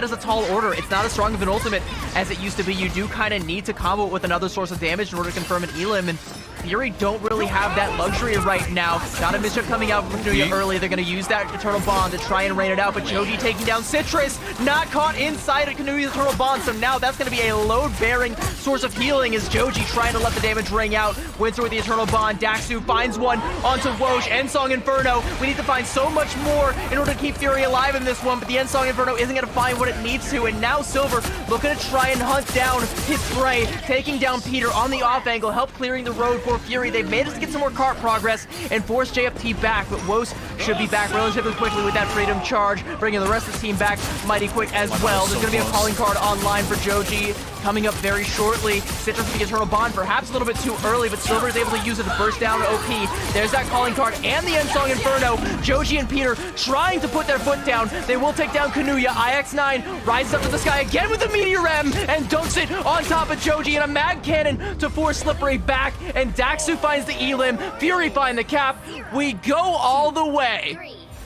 is a tall order. It's not as strong of an ultimate as it used to be. You do kind of need to combo it with another source of damage in order to confirm an Elim, and Fury don't really have that luxury right now. God of Mischief coming out from Kanuya early. They're going to use that Eternal Bond to try and rain it out, but Joji taking down Citrus, not caught inside of Kanuya's Eternal Bond, so now that's going to be a load-bearing source of healing as Joji trying to let the damage ring out. Winter with the Eternal Bond. Daxu finds one onto Wosh. Ensong Inferno. We need to find so much more in order to keep Fury alive in this one, but the Ensong Inferno isn't going to find what it needs to, and now Silver looking to try and hunt down his prey, taking down Peter on the off angle, help clearing the road for Fury. They've managed to get some more cart progress and force JFT back, but Wosh should be back relatively quickly with that Freedom Charge, bringing the rest of the team back mighty quick as well. There's going to be a calling card online for Joji coming up very shortly. Citrus with the Eternal Bond, perhaps a little bit too early, but Silver is able to use it to burst down OP. There's that calling card and the End Song Inferno. Joji and Peter trying to put their foot down. They will take down Kanuya. IX9 rises up to the sky again with the Meteor M and dunks it on top of Joji, and a Mag Cannon to force Slippery back, and Daxu finds the Elim. Fury find the cap. We go all the way.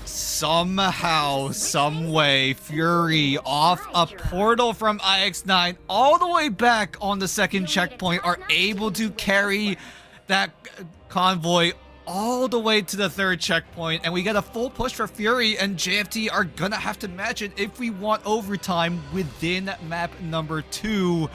Somehow, some way, Fury off a portal from IX9 all the way back on the second checkpoint are able to carry that convoy all the way to the third checkpoint, and we get a full push for Fury, and JFT are gonna have to match it if we want overtime within map number 2.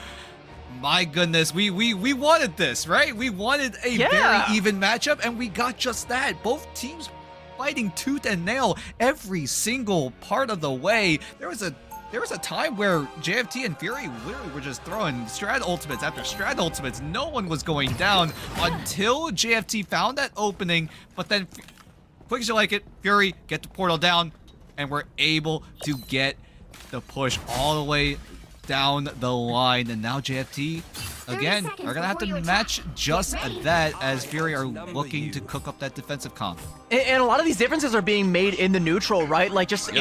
My goodness, we wanted this, right? We wanted a very even matchup, and we got just that. Both teams fighting tooth and nail every single part of the way. There was a time where JFT and Fury literally were just throwing Strat ultimates after Strat ultimates. No one was going down until JFT found that opening, but then quick as you like it, Fury get the portal down, and we're able to get the push all the way down the line. And now JFT again are gonna have to match just that, as Fury are looking to cook up that defensive comp. And a lot of these differences are being made in the neutral, right? Like just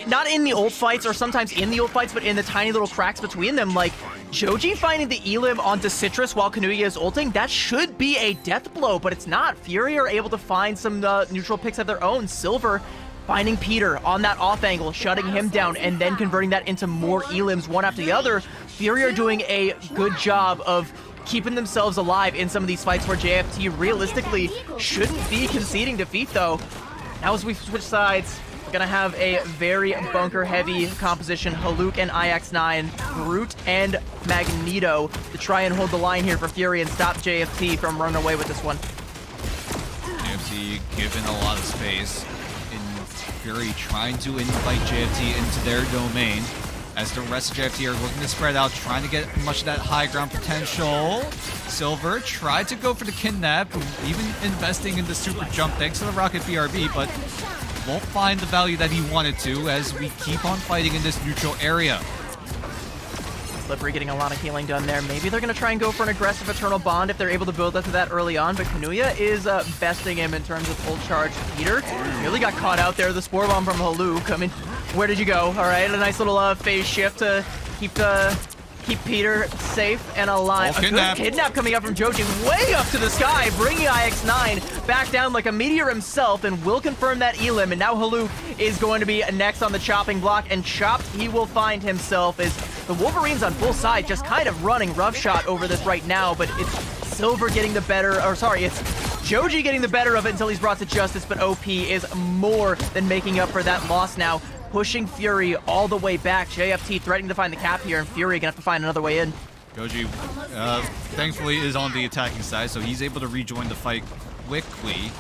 not in the ult fights, or sometimes in the ult fights, but in the tiny little cracks between them. Like Joji finding the Elim onto Citrus while Kanuya is ulting, that should be a death blow, but it's not. Fury are able to find some neutral picks of their own. Silver finding Peter on that off angle, shutting him down, and then converting that into more Elims one after the other. Fury are doing a good job of keeping themselves alive in some of these fights where JFT realistically shouldn't be conceding defeat, though. Now as we switch sides, we're gonna have a very bunker-heavy composition. Haluk and IX9, Groot and Magneto to try and hold the line here for Fury and stop JFT from running away with this one. JFT given a lot of space. Fury trying to invite JFT into their domain, as the rest of JFT are looking to spread out, trying to get much of that high ground potential. Silver tried to go for the kidnap, even investing in the super jump thanks to the rocket BRB, but won't find the value that he wanted to, as we keep on fighting in this neutral area. Slippery getting a lot of healing done there. Maybe they're going to try and go for an aggressive Eternal Bond if they're able to build up to that early on, but Kanuya is besting him in terms of full charge. Peter really got caught out there. The Spore Bomb from Haluk. I mean, where did you go? All right, a nice little phase shift to keep Peter safe and alive. A good kidnap coming up from Joji, way up to the sky, bringing IX9 back down like a meteor himself, and will confirm that Elim. And now Haluk is going to be next on the chopping block, and chopped he will find himself, as the Wolverines on full side just kind of running roughshod over this right now, but it's Silver getting the better, or sorry, it's Joji getting the better of it until he's brought to justice, but OP is more than making up for that loss now, pushing Fury all the way back. JFT threatening to find the cap here, and Fury gonna have to find another way in. Joji, thankfully, is on the attacking side, so he's able to rejoin the fight quickly.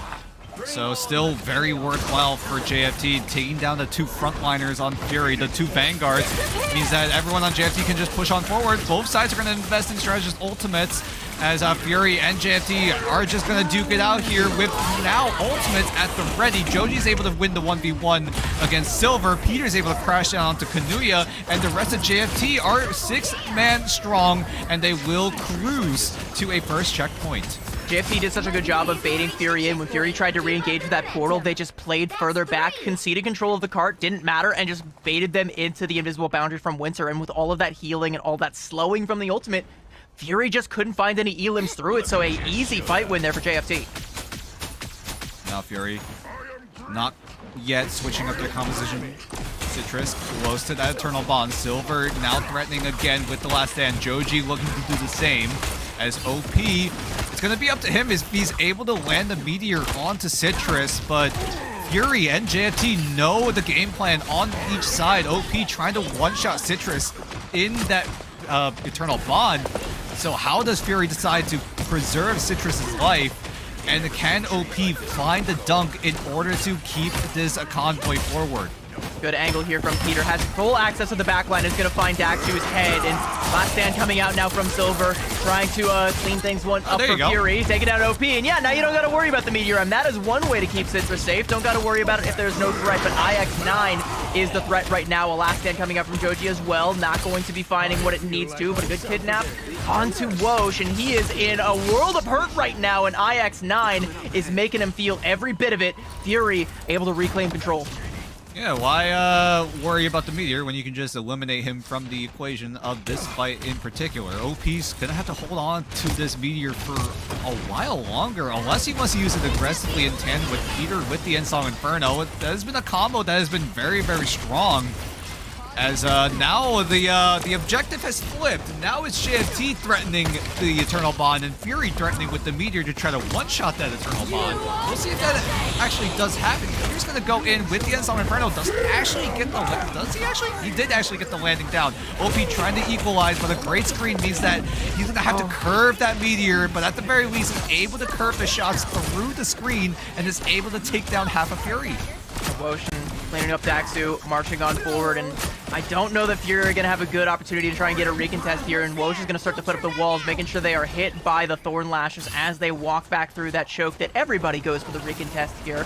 So still very worthwhile for JFT, taking down the two frontliners on Fury, the two vanguards. Means that everyone on JFT can just push on forward. Both sides are going to invest in strategist ultimates, as Fury and JFT are just going to duke it out here with now ultimates at the ready. Joji's able to win the 1v1 against Silver. Peter's able to crash down onto Kanuya, and the rest of JFT are 6-man strong, and they will cruise to a first checkpoint. JFT did such a good job of baiting Fury in. When Fury tried to re-engage with that portal, they just played further back, conceded control of the cart, didn't matter, and just baited them into the invisible boundary from Winter. And with all of that healing and all that slowing from the ultimate, Fury just couldn't find any Elims through it, so a easy fight win there for JFT. Now Fury not yet switching up their composition. Citrus close to that Eternal Bond. Silver now threatening again with the last stand. Joji looking to do the same, as OP, it's going to be up to him if he's able to land the Meteor onto Citrus, but Fury and JFT know the game plan on each side. OP trying to one-shot Citrus in that Eternal Bond. So how does Fury decide to preserve Citrus's life? And can OP find the dunk in order to keep this convoy forward? Good angle here from Peter. Has full access to the backline. Is going to find Daxu's head. And last stand coming out now from Silver. Trying to clean things up there for you go. Fury. Taking out OP. And yeah, now you don't got to worry about the Meteor M. That is one way to keep Citrus safe. Don't got to worry about it if there's no threat. But IX9 is the threat right now. A last stand coming out from Joji as well. Not going to be finding what it needs to. But a good kidnap onto Wosh. And he is in a world of hurt right now. And IX9 is making him feel every bit of it. Fury able to reclaim control. Yeah, why worry about the Meteor when you can just eliminate him from the equation of this fight in particular? OP's gonna have to hold on to this Meteor for a while longer, unless he wants to use it aggressively in tandem with Peter with the Ensong Inferno. That has been a combo that has been very, very strong. As now the objective has flipped. Now it's JFT threatening the Eternal Bond and Fury threatening with the Meteor to try to one-shot that Eternal Bond. We'll see if that actually does happen. Fury's gonna go in with the Ensong Inferno. Doesn't actually get the does he actually? He did actually get the landing down. OP trying to equalize, but a great screen means that he's gonna have to curve that Meteor, but at the very least is able to curve the shots through the screen and is able to take down half of Fury. Wosh cleaning up Daxu, marching on forward, and I don't know that Fury are going to have a good opportunity to try and get a recontest here, and Wosh is going to start to put up the walls, making sure they are hit by the Thorn Lashes as they walk back through that choke that everybody goes for the recontest here.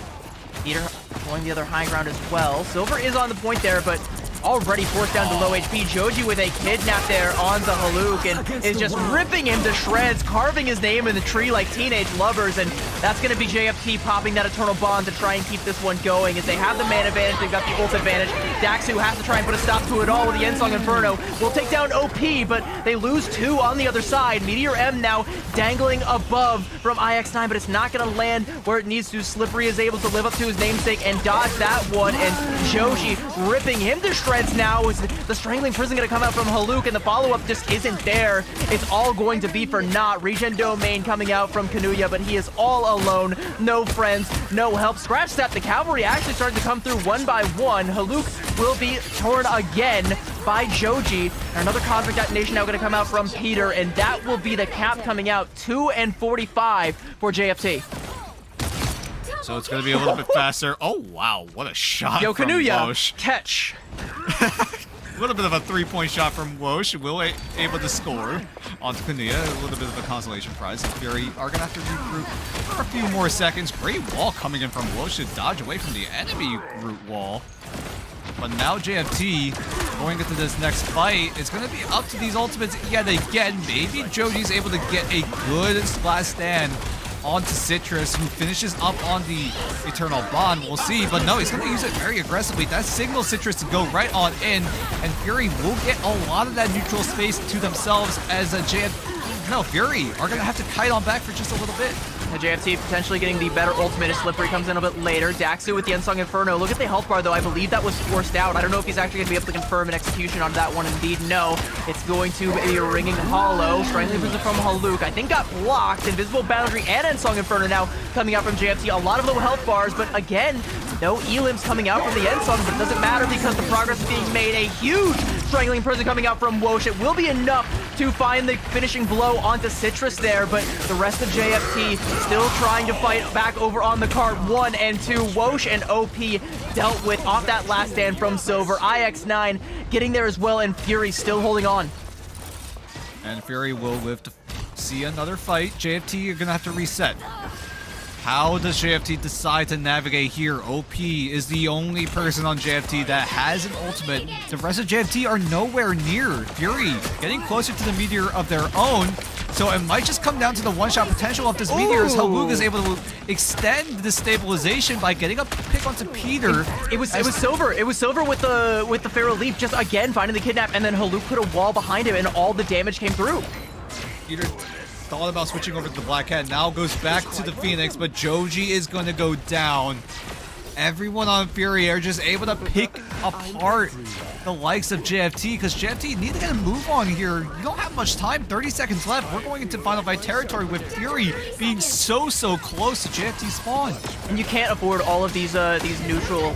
Peter pulling the other high ground as well. Silver is on the point there, but already forced down to low HP. Joji with a kidnap there on the Haluk and is just ripping him to shreds, carving his name in the tree like teenage lovers, and that's going to be JFT popping that Eternal Bond to try and keep this one going as they have the man advantage, they've got the ult advantage. Daxu has to try and put a stop to it all with the Ensong Inferno. Will take down OP, but they lose 2 on the other side. Meteor M now dangling above from IX9, but it's not going to land where it needs to. Slippery is able to live up to his namesake and dodge that one, and Joji ripping him to shreds now. Is the Strangling Prison going to come out from Haluk, and the follow-up just isn't there. It's all going to be for naught. Regen Domain coming out from Kanuya, but he is all alone. No friends, no help. Scratch that. The cavalry actually starting to come through one by one. Haluk will be torn again by Joji. And another Cosmic Detonation now going to come out from Peter, and that will be the cap coming out. 2 and 45 for JFT. So it's going to be a little bit faster. Oh, wow. What a shot Yo, from Kanuya, Wosh. catch. A little bit of a 3-point shot from Wosh. Will able to score onto Kanuya. A little bit of a consolation prize. And Fury are going to have to regroup for a few more seconds. Great wall coming in from Wosh to dodge away from the enemy root wall. But now JFT going into this next fight, it's going to be up to these ultimates yet again. Maybe Joji's able to get a good last stand onto Citrus, who finishes up on the Eternal Bond. We'll see, but no, he's going to use it very aggressively. That signals Citrus to go right on in, and Fury will get a lot of that neutral space to themselves as Fury are going to have to kite on back for just a little bit. The JFT potentially getting the better ultimate as Slippery comes in a bit later. Daxu with the Ensong Inferno. Look at the health bar, though. I believe that was forced out. I don't know if he's actually going to be able to confirm an execution on that one. Indeed, no. It's going to be a ringing hollow. Strangling Prison from Haluk. I think got blocked. Invisible Boundary and Ensong Inferno now coming out from JFT. A lot of low health bars, but again, no elims coming out from the Ensong, but it doesn't matter because the progress is being made. A huge Strangling Prison coming out from Wosh. It will be enough to find the finishing blow onto Citrus there, but the rest of JFT still trying to fight back over on the cart. 1 and 2. Wosh and OP dealt with off that last stand from Silver. IX9 getting there as well, and Fury still holding on. And Fury will live to see another fight. JFT are going to have to reset. How does JFT decide to navigate here? OP is the only person on JFT that has an ultimate. The rest of JFT are nowhere near. Fury getting closer to the Meteor of their own. So it might just come down to the one-shot potential of this Meteor as Haluk is able to extend the stabilization by getting a pick onto Peter. It was Silver. It was Silver with the Feral Leap, just again finding the kidnap, and then Haluk put a wall behind him, and all the damage came through. Peter thought about switching over to the Black Cat, now goes back to the Phoenix, but Joji is going to go down. Everyone on Fury are just able to pick apart the likes of JFT, because JFT need to get a move on here. You don't have much time, 30 seconds left. We're going into Final Fight territory with Fury being so close to JFT spawn. And you can't afford all of these neutral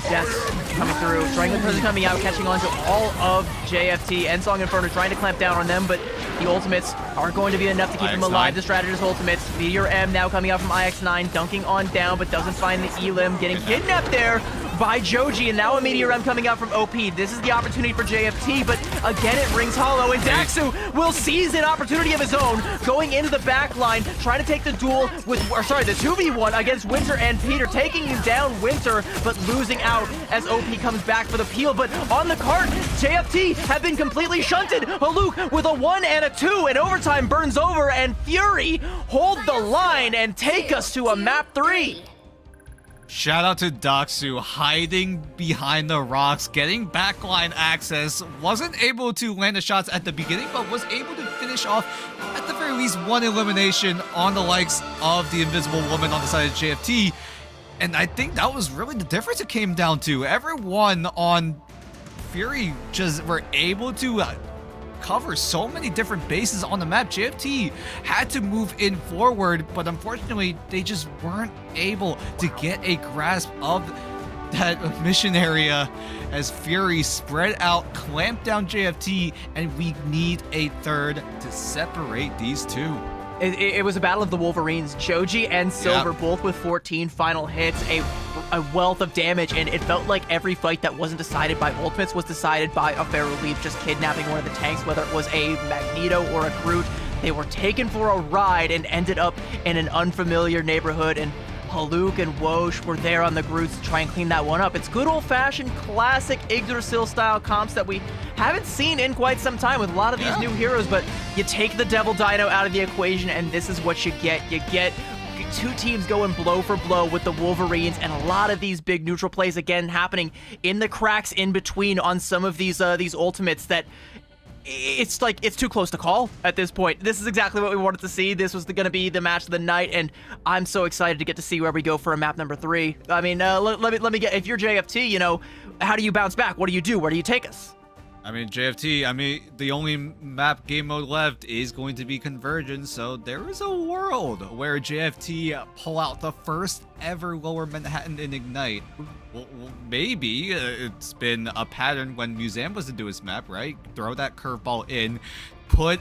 deaths coming through. Strangling Prison coming out, catching on to all of JFT. Ensong Inferno trying to clamp down on them, but the ultimates aren't going to be enough to keep them alive. The strategist ultimates. Meteor M now coming out from IX9, dunking on down, but doesn't find the Elim. Getting kidnapped there by Joji, and now a Meteorem coming out from OP. This is the opportunity for JFT, but again it rings hollow, and Daxu will seize an opportunity of his own, going into the back line, trying to take the duel with, or sorry, the 2v1 against Winter and Peter, taking down Winter, but losing out as OP comes back for the peel. But on the cart, JFT have been completely shunted. Haluk with a 1 and a 2, and overtime burns over, and Fury hold the line and take us to a map 3. Shout out to Daxu, hiding behind the rocks, getting backline access, wasn't able to land the shots at the beginning, but was able to finish off at the very least one elimination on the likes of the Invisible Woman on the side of JFT. And I think that was really the difference it came down to. Everyone on Fury just were able to cover so many different bases on the map. JFT had to move in forward, but unfortunately they just weren't able to get a grasp of that mission area as Fury spread out, clamped down JFT, and we need a third to separate these two. It was a battle of the Wolverines. Joji and Silver both with 14 final hits, a wealth of damage, and it felt like every fight that wasn't decided by ultimates was decided by a Pharaoh Leap just kidnapping one of the tanks, whether it was a Magneto or a Groot. They were taken for a ride and ended up in an unfamiliar neighborhood, and Haluk and Wosh were there on the Groots to try and clean that one up. It's good old-fashioned classic Yggdrasil style comps that we haven't seen in quite some time with a lot of these new heroes, but you take the Devil Dino out of the equation and this is what you get. You get two teams going blow for blow with the Wolverines, and a lot of these big neutral plays again happening in the cracks in between on some of these ultimates that it's like it's too close to call at this point. This is exactly what we wanted to see. This was going to be the match of the night, and I'm so excited to get to see where we go for a map number 3. I mean, let me get, if you're JFT, you know, how do you bounce back? What do you do? Where do you take us? I mean, JFT, the only map game mode left is going to be Convergence, so there is a world where JFT pull out the first ever Lower Manhattan in Ignite. Well, maybe it's been a pattern when Museum was to do his map, right? Throw that curveball in, put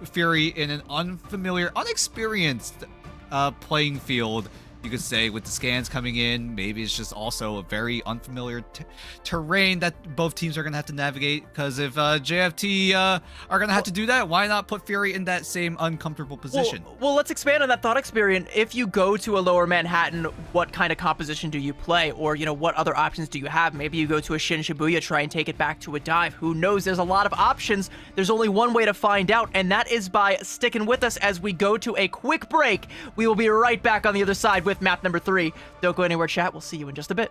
Fury in an unfamiliar, unexperienced playing field. You could say with the scans coming in, maybe it's just also a very unfamiliar terrain that both teams are going to have to navigate. Because if JFT are going to have to do that, why not put Fury in that same uncomfortable position? Well, let's expand on that thought experiment. If you go to a Lower Manhattan, what kind of composition do you play? Or, you know, what other options do you have? Maybe you go to a Shin Shibuya, try and take it back to a dive. Who knows? There's a lot of options. There's only one way to find out, and that is by sticking with us as we go to a quick break. We will be right back on the other side with map number 3. Don't go anywhere, chat. We'll see you in just a bit.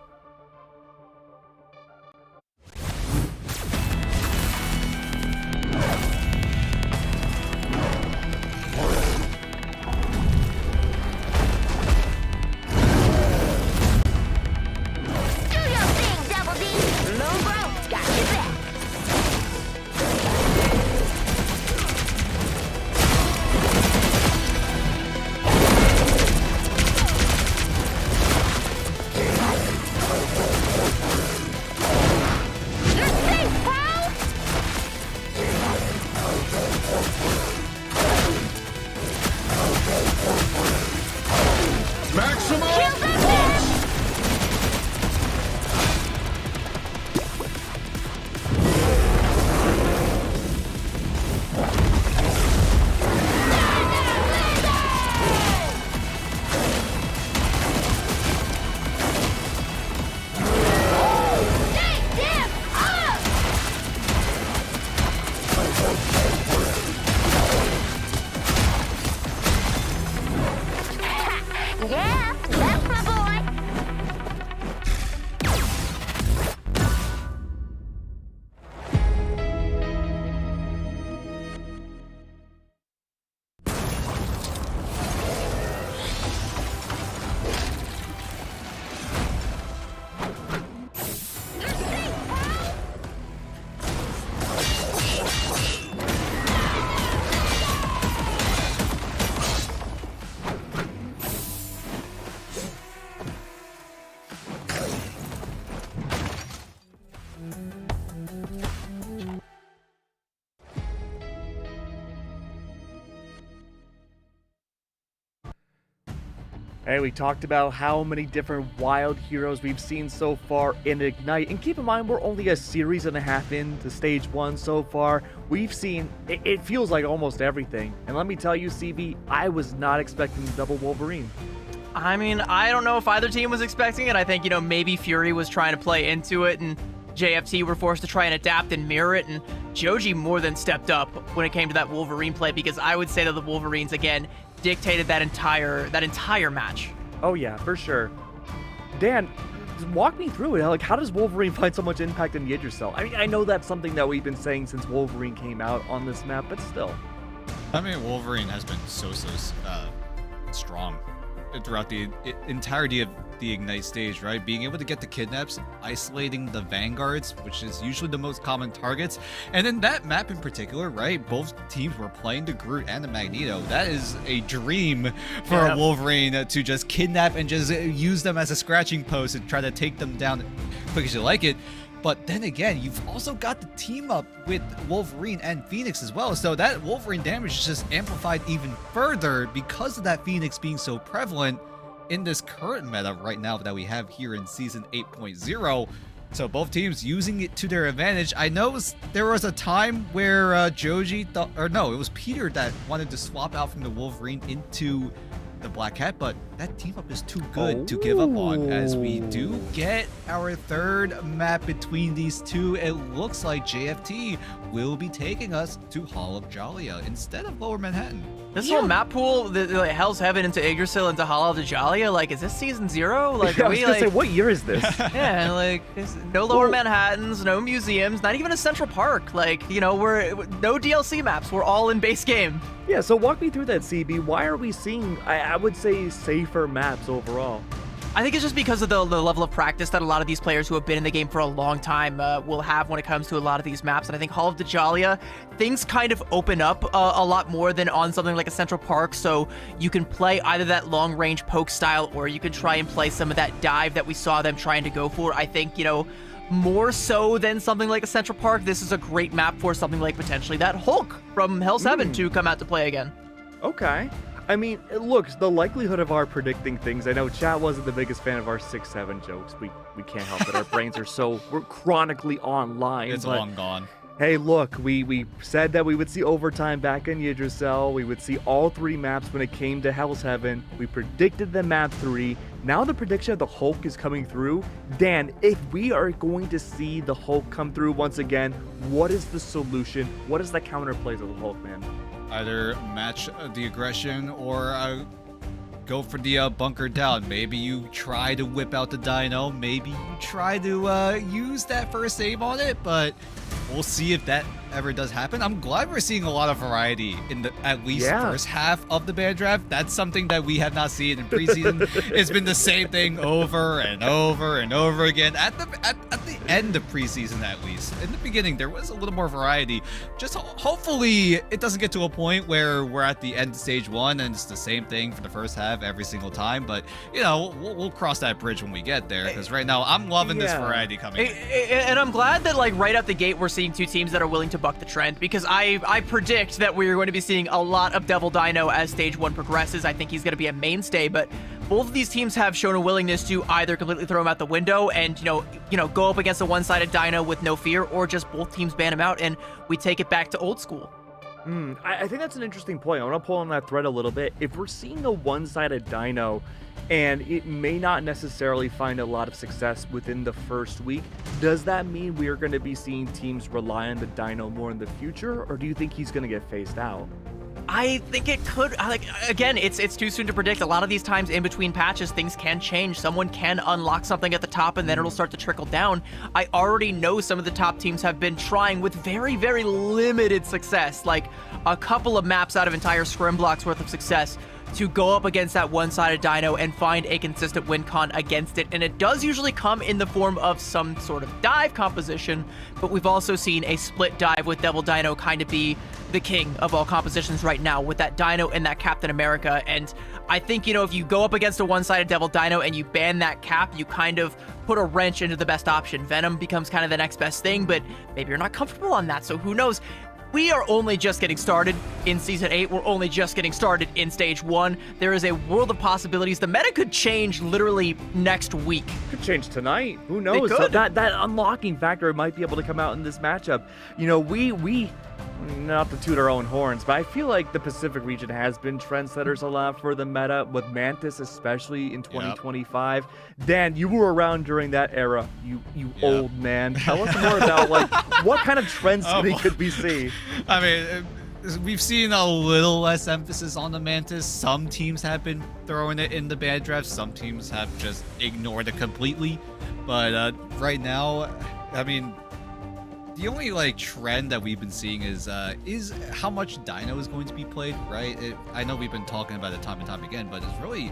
Hey, we talked about how many different wild heroes we've seen so far in Ignite, and keep in mind we're only a series and a half into stage 1 so far. We've seen, it feels like almost everything, and let me tell you, CB, I was not expecting the double Wolverine. I mean, I don't know if either team was expecting it. I think, maybe Fury was trying to play into it, and JFT were forced to try and adapt and mirror it, and Joji more than stepped up when it came to that Wolverine play, because I would say that the Wolverines, again, dictated that entire match. Oh yeah, for sure. Dan, walk me through it. Like, how does Wolverine find so much impact in Yggdrasil? I mean, I know that's something that we've been saying since Wolverine came out on this map, but still. I mean, Wolverine has been so strong throughout the entirety of the Ignite stage, right? Being able to get the kidnaps, isolating the vanguards, which is usually the most common targets. And in that map in particular, right? Both teams were playing the Groot and the Magneto. That is a dream for a Wolverine to just kidnap and just use them as a scratching post and try to take them down quick as you like it. But then again, you've also got the team up with Wolverine and Phoenix as well. So that Wolverine damage is just amplified even further because of that Phoenix being so prevalent in this current meta right now that we have here in Season 8.0. So both teams using it to their advantage. I know there was a time where Joji thought, or no, it was Peter that wanted to swap out from the Wolverine into the Black Cat, but that team up is too good to give up on, as we do get our third map between these two. It looks like JFT will be taking us to Hall of Jalia instead of Lower Manhattan. This whole map pool, the Hell's Heaven into Yggdrasil into Hall of Jalia, like, is this season 0? Like, yeah, are I was we gonna like, say, what year is this? yeah, like, no Lower Manhattans, no museums, not even a Central Park. Like, we're no DLC maps. We're all in base game. Yeah, so walk me through that, CB. Why are we seeing, I would say, safer maps overall? I think it's just because of the level of practice that a lot of these players who have been in the game for a long time will have when it comes to a lot of these maps. And I think Hall of Jalia, things kind of open up a lot more than on something like a Central Park. So you can play either that long-range poke style, or you can try and play some of that dive that we saw them trying to go for. I think, more so than something like a Central Park, this is a great map for something like potentially that Hulk from Hell's Heaven to come out to play again. Okay. I mean, look, the likelihood of our predicting things, I know chat wasn't the biggest fan of our 6-7 jokes. We can't help it. Our brains are we're chronically online. It's long gone. Hey, look, we said that we would see overtime back in Yggdrasil. We would see all 3 maps when it came to Hell's Heaven. We predicted the map 3. Now the prediction of the Hulk is coming through. Dan, if we are going to see the Hulk come through once again, what is the solution? What is the counterplay to the Hulk, man? Either match the aggression or go for the bunker down. Maybe you try to whip out the dino. Maybe you try to use that first save on it, but we'll see if that ever does happen. I'm glad we're seeing a lot of variety in the at least first half of the band draft. That's something that we have not seen in preseason. It's been the same thing over and over and over again. At the end of preseason, at least. In the beginning, there was a little more variety. Just hopefully it doesn't get to a point where we're at the end of stage 1 and it's the same thing for the first half every single time. But, we'll cross that bridge when we get there, because right now I'm loving this variety coming in. And I'm glad that, like, right out the gate, we're seeing 2 teams that are willing to buck the trend, because I predict that we're going to be seeing a lot of Devil Dino as stage 1 progresses. I think he's going to be a mainstay, but both of these teams have shown a willingness to either completely throw him out the window and go up against a one-sided Dino with no fear, or just both teams ban him out and we take it back to old school. I think that's an interesting point. I want to pull on that thread a little bit. If we're seeing a one-sided Dino and it may not necessarily find a lot of success within the first week, does that mean we are going to be seeing teams rely on the Dino more in the future, or do you think he's going to get phased out? I think it could. Again, it's too soon to predict. A lot of these times in between patches, things can change. Someone can unlock something at the top and then it'll start to trickle down. I already know some of the top teams have been trying with very, very limited success, like a couple of maps out of entire scrim blocks worth of success, to go up against that one-sided Dino and find a consistent win con against it. And it does usually come in the form of some sort of dive composition, but we've also seen a split dive with Devil Dino kind of be the king of all compositions right now, with that Dino and that Captain America. And I think, if you go up against a one-sided Devil Dino and you ban that Cap, you kind of put a wrench into the best option. Venom becomes kind of the next best thing, but maybe you're not comfortable on that, so who knows? We are only just getting started in Season 8. We're only just getting started in Stage 1. There is a world of possibilities. The meta could change literally next week. Could change tonight. Who knows? It could. That unlocking factor might be able to come out in this matchup. You know, we not to toot our own horns, but I feel like the Pacific region has been trendsetters a lot for the meta, with Mantis especially in 2025. Dan, you were around during that era, you old man. Tell us more about like what kind of trends we could be seeing. I mean, we've seen a little less emphasis on the Mantis. Some teams have been throwing it in the band draft. Some teams have just ignored it completely. But right now, I mean, the only like trend that we've been seeing is how much Dino is going to be played, right? I know we've been talking about it time and time again, but it's really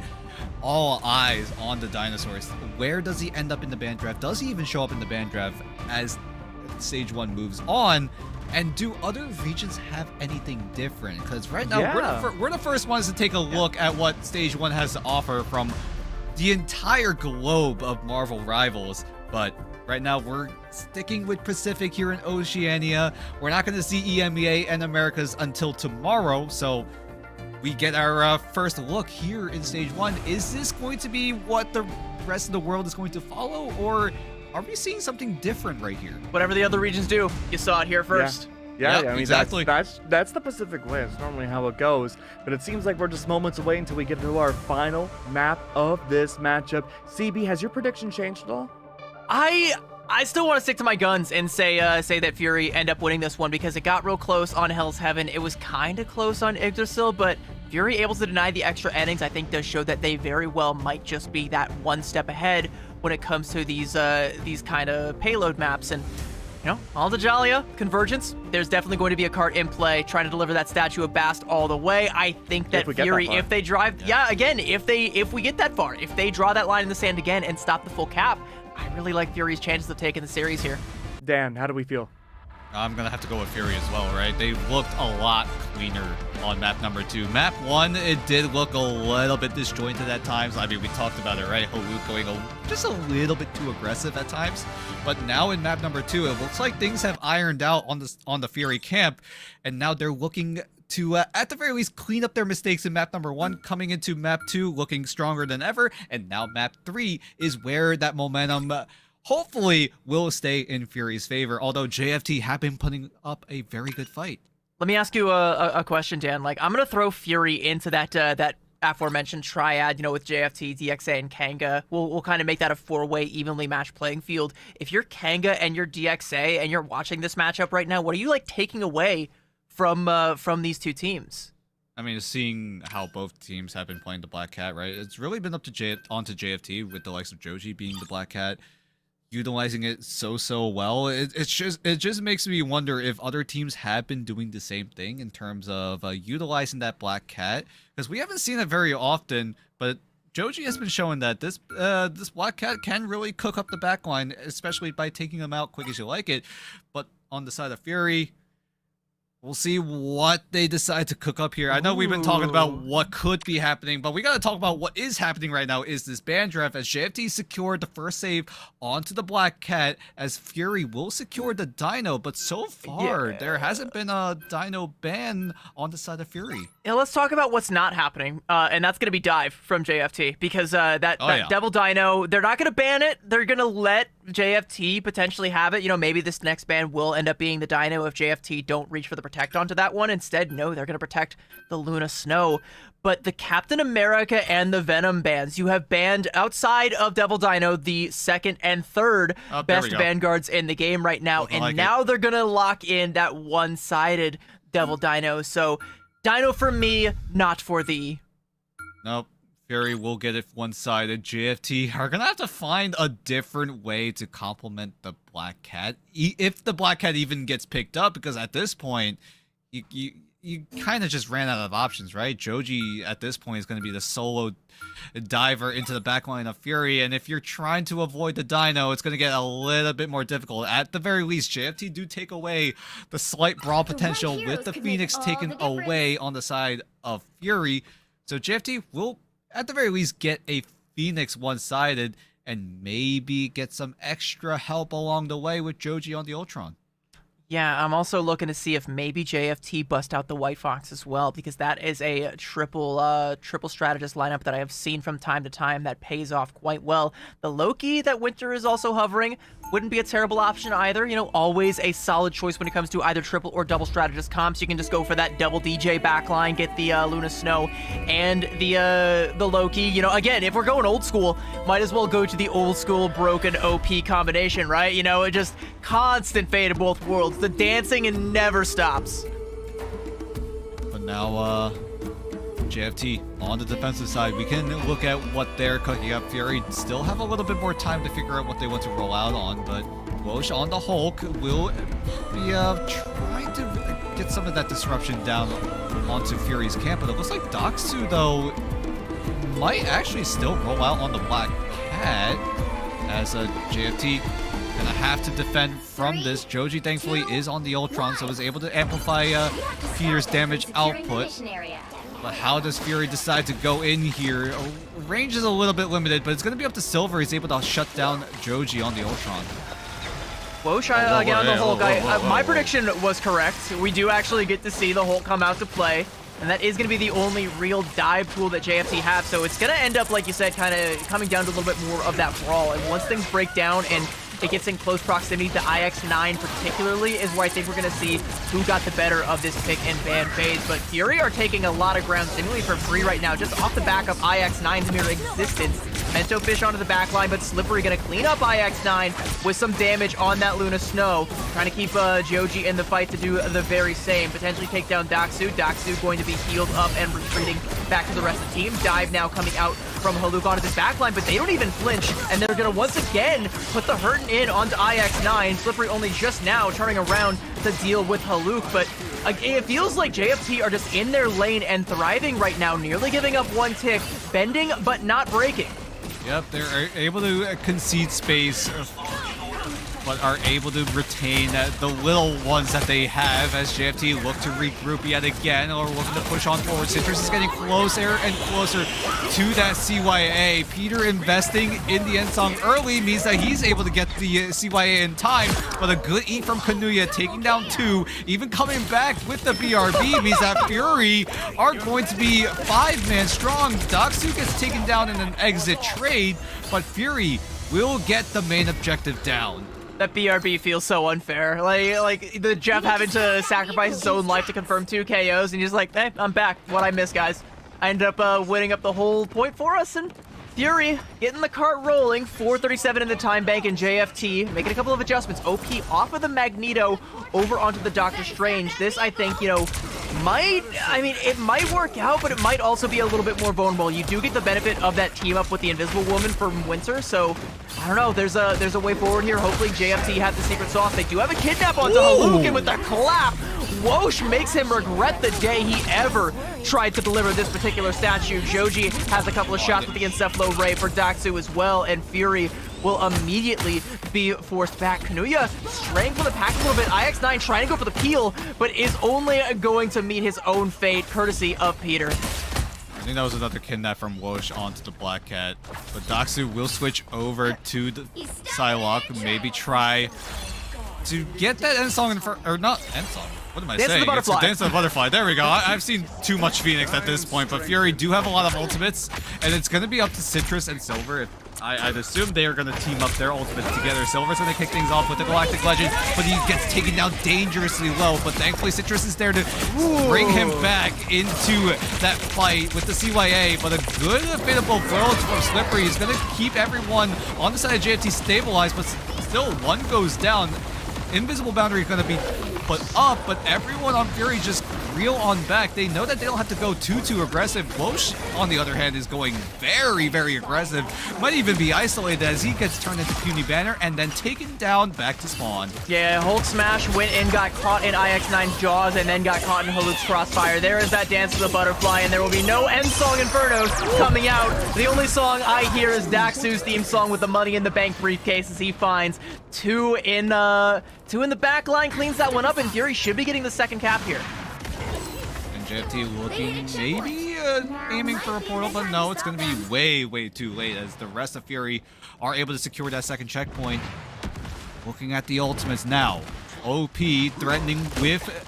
all eyes on the Dinosaurs. Where does he end up in the band draft? Does he even show up in the band draft as Stage 1 moves on? And do other regions have anything different? Because right now, we're the first ones to take a look at what Stage 1 has to offer from the entire globe of Marvel rivals. But right now, we're sticking with Pacific here in Oceania. We're not going to see EMEA and Americas until tomorrow. So we get our first look here in Stage 1. Is this going to be what the rest of the world is going to follow? Or are we seeing something different right here? Whatever the other regions do, you saw it here first. Yeah, Yep, I mean, exactly. That's the Pacific way. It's normally how it goes. But it seems like we're just moments away until we get to our final map of this matchup. CB, has your prediction changed at all? I still want to stick to my guns and say that Fury end up winning this one because it got real close on Hell's Heaven. It was kind of close on Yggdrasil, but Fury able to deny the extra endings, I think, does show that they very well might just be that one step ahead when it comes to these kind of payload maps. And you know, Aldajalia, Convergence, there's definitely going to be a card in play trying to deliver that statue of Bast all the way. I think that Fury, if they drive, again, if we get that far, if they draw that line in the sand again and stop the full cap, I really like Fury's chances of taking the series here. Dan, how do we feel? I'm going to have to go with Fury as well, right? They looked a lot cleaner on map number 2. Map 1, it did look a little bit disjointed at times. I mean, we talked about it, right? Haluk going just a little bit too aggressive at times. But now in map number 2, it looks like things have ironed out on the Fury camp. And now they're looking to, at the very least, clean up their mistakes in map number 1, coming into map 2 looking stronger than ever. And now map 3 is where that momentum hopefully will stay in Fury's favor, although JFT have been putting up a very good fight. Let me ask you a question, Dan. Like, I'm going to throw Fury into that aforementioned triad, you know, with JFT, DXA, and Kanga. We'll kind of make that a 4-way evenly matched playing field. If you're Kanga and you're DXA and you're watching this matchup right now, what are you, like, taking away from these two teams? I mean, seeing how both teams have been playing the Black Cat, right? It's really been up to onto JFT with the likes of Joji being the Black Cat, utilizing it so well. It just makes me wonder if other teams have been doing the same thing in terms of utilizing that Black Cat, because we haven't seen it very often. But Joji has been showing that this Black Cat can really cook up the backline, especially by taking them out quick as you like it. But on the side of Fury, we'll see what they decide to cook up here. I know we've been talking about what could be happening, but we got to talk about what is happening right now is this ban draft, as JFT secured the first save onto the Black Cat, as Fury will secure the Dino, but so far there hasn't been a Dino ban on the side of Fury. Yeah, let's talk about what's not happening, and that's going to be Dive from JFT, because that Devil Dino, they're not going to ban it. They're going to let JFT potentially have it. You know, maybe this next ban will end up being the Dino if JFT don't reach for the protect onto that one. Instead, no, they're going to protect the Luna Snow. But the Captain America and the Venom bans, you have banned, outside of Devil Dino, the second and third best vanguards in the game right now. And now they're going to lock in that one-sided Devil Dino. So, Dino for me, not for thee. Nope. Fury will get it one-sided. JFT are going to have to find a different way to complement the Black Cat, if the Black Cat even gets picked up, because at this point, you kind of just ran out of options, right? Joji, at this point, is going to be the solo diver into the backline of Fury, and if you're trying to avoid the Dino, it's going to get a little bit more difficult. At the very least, JFT do take away the slight brawl potential with the Phoenix taken away on the side of Fury. So JFT will, at the very least, get a Phoenix one-sided and maybe get some extra help along the way with Joji on the Ultron. Yeah, I'm also looking to see if maybe JFT bust out the White Fox as well, because that is a triple strategist lineup that I have seen from time to time that pays off quite well. The Loki that Winter is also hovering wouldn't be a terrible option either. You know, always a solid choice when it comes to either triple or double strategist comps. You can just go for that double DJ backline, get the Luna Snow and the Loki. You know, again, if we're going old school, might as well go to the old school broken OP combination, right? You know, it just constant fade of both worlds. The dancing never stops. But now, JFT on the defensive side, we can look at what they're cooking up. Fury still have a little bit more time to figure out what they want to roll out on, but Wosh on the Hulk will be trying to get some of that disruption down onto Fury's camp. But it looks like Doxu, though, might actually still roll out on the Black Cat as JFT gonna have to defend from this. Joji thankfully is on the Ultron, so is able to amplify Peter's damage output. But how does Fury decide to go in here? Range is a little bit limited, but it's gonna be up to Silver. He's able to shut down Joji on the Ultron. Wosh again on the Hulk. My prediction was correct. We do actually get to see the Hulk come out to play. And that is going to be the only real dive tool that JFT have. So it's going to end up, like you said, kind of coming down to a little bit more of that brawl. And once things break down and it gets in close proximity to IX9 particularly is where I think we're going to see who got the better of this pick and ban phase. But Fury are taking a lot of ground seemingly for free right now, just off the back of IX9's mere existence. Mento Fish onto the back line, but Slippery going to clean up IX9 with some damage on that Luna Snow. Trying to keep Joji in the fight to do the very same. Potentially take down Doxu. Doxu going to be healed up and retreating back to the rest of the team. Dive now coming out from Haluk onto this back line, but they don't even flinch. And they're going to once again put the hurting in onto IX9. Slippery only just now turning around to deal with Haluk, but it feels like JFT are just in their lane and thriving right now, nearly giving up one tick, bending but not breaking. Yep, they're able to concede space, but are able to retain the little ones that they have as JFT look to regroup yet again, or looking to push on forward. Citrus is getting closer and closer to that CYA. Peter investing in the end song early means that he's able to get the CYA in time, but a good eat from Kanuya, taking down 2, even coming back with the BRB means that Fury are going to be 5-man strong. Doxu gets taken down in an exit trade, but Fury will get the main objective down. That BRB feels so unfair. Like the Jeff having to sacrifice his own life to confirm 2 KOs, and he's like, hey, I'm back. What I missed, guys. I ended up winning up the whole point for us, and Fury getting the cart rolling. 4:37 in the time bank, and JFT making a couple of adjustments. OP off of the Magneto over onto the Doctor Strange. This, I think, you know, it might work out, but it might also be a little bit more vulnerable. You do get the benefit of that team up with the Invisible Woman from Winter, so I don't know. There's a way forward here. Hopefully JFT has the secret sauce. They do have a kidnap onto Haluk, and with the clap, Wosh makes him regret the day he ever tried to deliver this particular statue. Joji has a couple of shots with the Encephalo Ray for Doxu as well, and Fury will immediately be forced back. Kanuya straying from the pack a little bit. IX9 trying to go for the peel, but is only going to meet his own fate, courtesy of Peter. I think that was another kidnap from Wosh onto the Black Cat. But Doxu will switch over to the Psylocke, maybe try to get that end song or not end song. What am I saying? It's Dance of the Butterfly. There we go. I've seen too much Phoenix at this point, but Fury do have a lot of ultimates, and it's going to be up to Citrus and Silver. I'd assume they are going to team up their ultimates together. Silver's going to kick things off with the Galactic Legend, but he gets taken down dangerously low. But thankfully, Citrus is there to bring him back into that fight with the CYA. But a good bit of both worlds from Slippery is going to keep everyone on the side of JFT stabilized, but still one goes down. Invisible Boundary is going to be put up, but everyone on Fury just reel on back. They know that they don't have to go too aggressive. Wosh, on the other hand, is going very, very aggressive. Might even be isolated as he gets turned into Puny Banner and then taken down back to spawn. Yeah, Hulk Smash went and got caught in IX9's jaws and then got caught in Haluk's crossfire. There is that Dance of the Butterfly, and there will be no end song Infernos coming out. The only song I hear is Daxu's theme song with the Money in the Bank briefcase as he finds 2 in the back line, cleans that one up, and Fury should be getting the second cap here. JFT looking, maybe aiming for a portal, but no, it's going to be way too late as the rest of Fury are able to secure that second checkpoint. Looking at the ultimates now. OP threatening with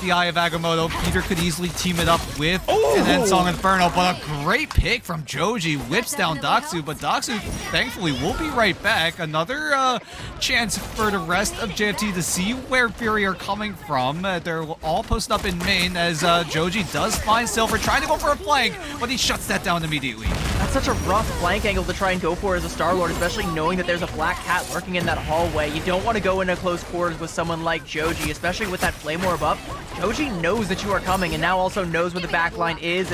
the Eye of Agamotto. Peter could easily team it up with an Ensong Inferno, but a great pick from Joji. Whips down Doxu, but Doxu thankfully will be right back. Another chance for the rest of JFT to see where Fury are coming from. They're all posted up in main as Joji does find Silver, trying to go for a flank, but he shuts that down immediately. That's such a rough flank angle to try and go for as a Star-Lord, especially knowing that there's a Black Cat lurking in that hallway. You don't want to go into close quarters with someone like Joji, especially with that Flame Orb up. Joji knows that you are coming and now also knows where the backline is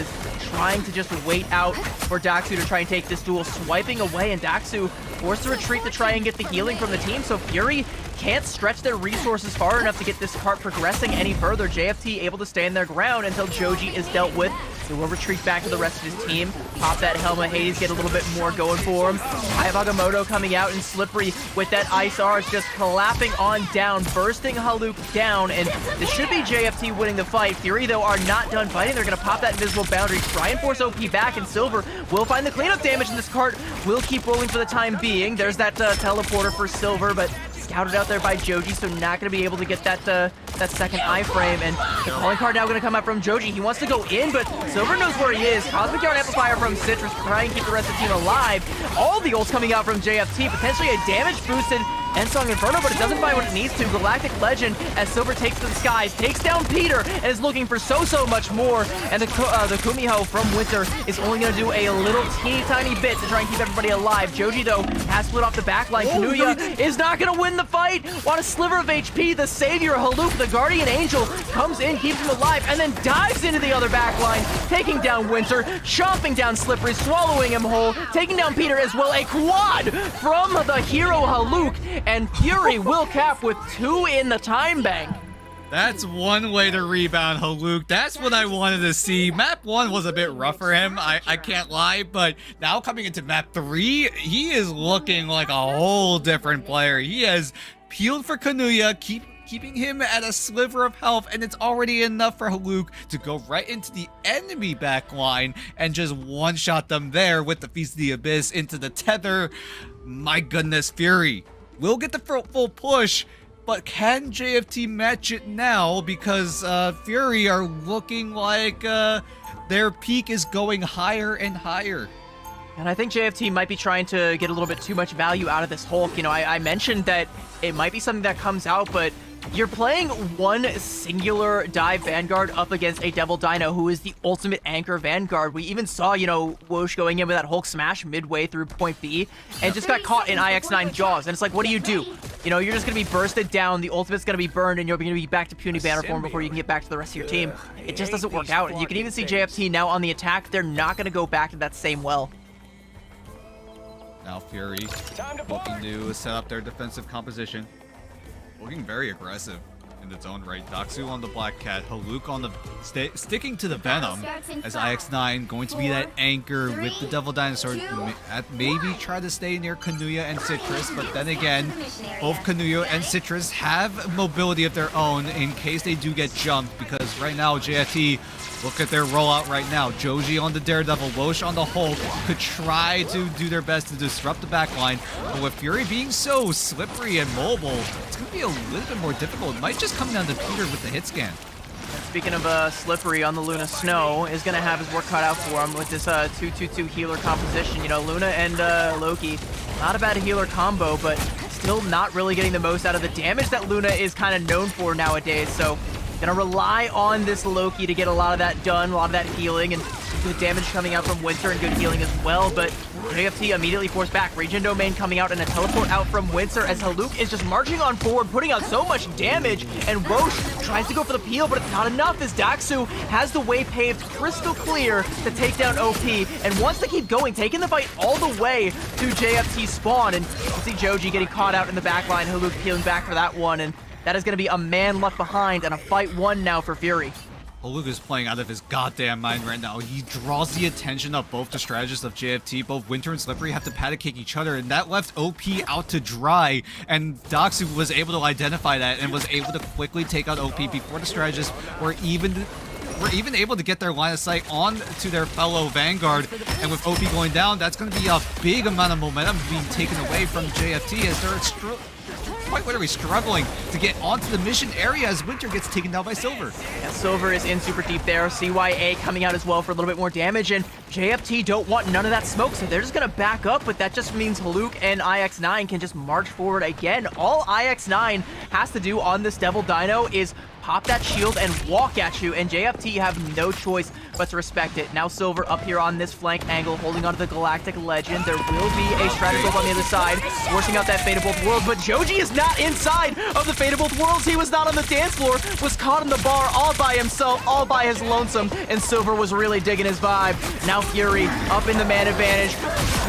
trying to just wait out for Doxu to try and take this duel, swiping away, and Doxu forced to retreat to try and get the healing from the team, so Fury can't stretch their resources far enough to get this cart progressing any further. JFT able to stand their ground until Joji is dealt with. He will retreat back to the rest of his team, pop that helmet. Hades get a little bit more going for him. Eye of Agamotto coming out, and Slippery with that Ice Arch just clapping on down, bursting Haluk down, and this should be JFT winning the fight. Fury, though, are not done fighting. They're going to pop that invisible boundary, try and force OP back, and Silver will find the cleanup damage, and this cart will keep rolling for the time being. There's that teleporter for Silver, but scouted out there by Joji, so not going to be able to get that that second iframe, and the calling card now going to come out from Joji. He wants to go in, but Silver knows where he is. Cosmic Yard Amplifier from Citrus, trying to keep the rest of the team alive. All the ults coming out from JFT, potentially a damage boosted Ensong Inferno, but it doesn't find what it needs to. Galactic Legend, as Silver takes to the skies, takes down Peter, and is looking for so much more. And the Kumiho from Winter is only going to do a little teeny tiny bit to try and keep everybody alive. Joji, though, has split off the backline. Kanuya is not going to win the fight. Want a sliver of HP. The savior, Haluk, the Guardian Angel, comes in, keeps him alive, and then dives into the other backline, taking down Winter, chomping down Slippery, swallowing him whole, taking down Peter as well. A quad from the hero Haluk, and Fury will cap with 2 in the time bank. That's one way to rebound Haluk. That's what I wanted to see. Map 1 was a bit rough for him, I can't lie, but now coming into map 3, he is looking like a whole different player. He has peeled for Kanuya, keeping him at a sliver of health, and it's already enough for Haluk to go right into the enemy backline and just one-shot them there with the Feast of the Abyss into the tether. My goodness, Fury will get the full push, but can JFT match it now? Because Fury are looking like their peak is going higher and higher. And I think JFT might be trying to get a little bit too much value out of this Hulk. You know, I mentioned that it might be something that comes out, but you're playing one singular dive Vanguard up against a Devil Dino who is the ultimate anchor Vanguard. We even saw, you know, Whoosh going in with that Hulk smash midway through point B and just got caught in IX9 jaws. And it's like, what do? You know, you're just going to be bursted down, the ultimate's going to be burned, and you're going to be back to puny banner form before you can get back to the rest of your team. It just doesn't work out. And you can even see JFT now on the attack. They're not going to go back to that same well. Now Fury looking to set up their defensive composition. Looking very aggressive in its own right. Doxu on the Black Cat, Haluk on the sticking to the Venom as IX9 going to be that anchor with the Devil Dinosaur. Maybe try to stay near Kanuya and Citrus, but then again, both Kanuya and Citrus have mobility of their own in case they do get jumped, because right now JFT, look at their rollout right now. Joji on the Daredevil, Whoosh on the Hulk could try to do their best to disrupt the backline, but with Fury being so slippery and mobile, it's going to be a little bit more difficult. It might just come down to Peter with the hit scan. Speaking of Slippery on the Luna Snow, is going to have his work cut out for him with this 2-2-2 healer composition. You know, Luna and Loki, not a bad healer combo, but still not really getting the most out of the damage that Luna is kind of known for nowadays. So gonna rely on this Loki to get a lot of that done, a lot of that healing, and good damage coming out from Winter and good healing as well. But JFT immediately forced back. Regen Domain coming out and a teleport out from Winter as Haluk is just marching on forward, putting out so much damage. And Whoosh tries to go for the peel, but it's not enough as Doxu has the way paved crystal clear to take down OP and wants to keep going, taking the fight all the way to JFT spawn. And you can see Joji getting caught out in the backline, Haluk peeling back for that one, and that is going to be a man left behind and a fight won now for Fury. Haluk is playing out of his goddamn mind right now. He draws the attention of both the strategists of JFT. Both Winter and Slippery have to patty cake each other, and that left OP out to dry. And Doxu was able to identify that and was able to quickly take out OP before the strategists were even able to get their line of sight on to their fellow Vanguard. And with OP going down, that's going to be a big amount of momentum being taken away from JFT as they're quite literally struggling to get onto the mission area as Winter gets taken down by Silver. Yeah, Silver is in super deep there. CYA coming out as well for a little bit more damage, and JFT don't want none of that smoke, so they're just gonna back up, but that just means Haluk and IX9 can just march forward again. All IX9 has to do on this Devil Dino is pop that shield and walk at you, and JFT have no choice but to respect it. Now Silver up here on this flank angle, holding onto the Galactic Legend. There will be a Stratobolt on the other side, forcing out that Fatabolt World, but Joji is not inside of the Fatabolt Worlds. He was not on the dance floor, was caught in the bar all by himself, all by his lonesome, and Silver was really digging his vibe. Now Fury up in the man advantage.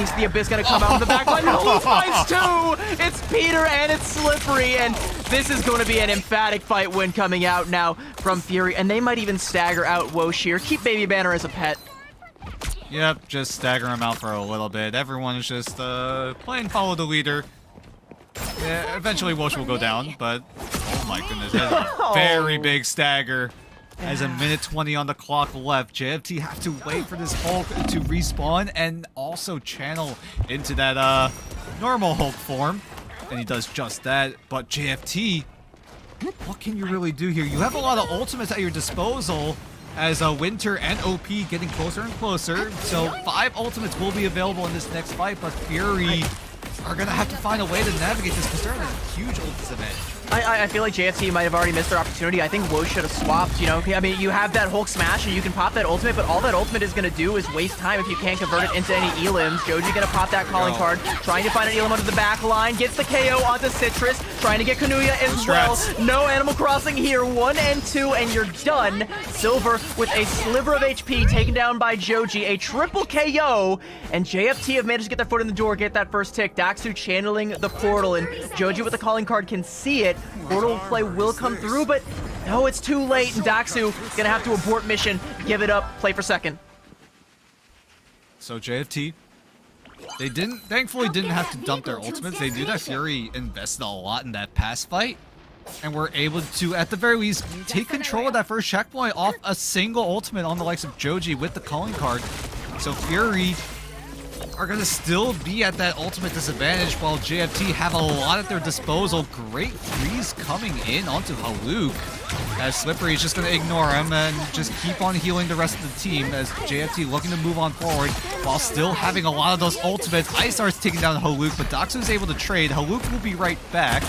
Is the Abyss gonna come out in the back line? No, he finds two! It's Peter and it's Slippery, and this is going to be an emphatic fight win coming out now from Fury, and they might even stagger out Woshir. Keep Baby Banner as a pet. Yep, just stagger him out for a little bit. Everyone's just playing follow the leader. Yeah, eventually Wosh will go down, but oh my goodness, that's a very big stagger. As a minute 20 on the clock left, JFT have to wait for this Hulk to respawn and also channel into that normal Hulk form. And he does just that, but JFT, what can you really do here? You have a lot of ultimates at your disposal as Winter and OP getting closer and closer. So 5 ultimates will be available in this next fight, but Fury are going to have to find a way to navigate this because they're at a huge ult disadvantage. I feel like JFT might have already missed their opportunity. I think Wosh should have swapped, you know? I mean, you have that Hulk smash and you can pop that ultimate, but all that ultimate is going to do is waste time if you can't convert it into any elims. Joji going to pop that calling card, trying to find an elim under the back line, gets the KO onto Citrus, trying to get Kanuya as well. No Animal Crossing here, 1 and 2, and you're done. Silver with a sliver of HP taken down by Joji, a triple KO, and JFT have managed to get their foot in the door, get that first tick. Daxu channeling the portal, and Joji with the calling card can see it. Portal play will come through, but no, it's too late, and Daxu gonna have to abort mission, give it up, play for second. So JFT, they thankfully didn't have to dump their ultimates. They knew that Fury invested a lot in that past fight, and were able to, at the very least, take control of that first checkpoint off a single ultimate on the likes of Joji with the calling card. So Fury are going to still be at that ultimate disadvantage while JFT have a lot at their disposal. Great freeze coming in onto Haluk as Slippery is just going to ignore him and just keep on healing the rest of the team as JFT looking to move on forward while still having a lot of those ultimates. Isar's taking down Haluk, but Daxu is able to trade. Haluk will be right back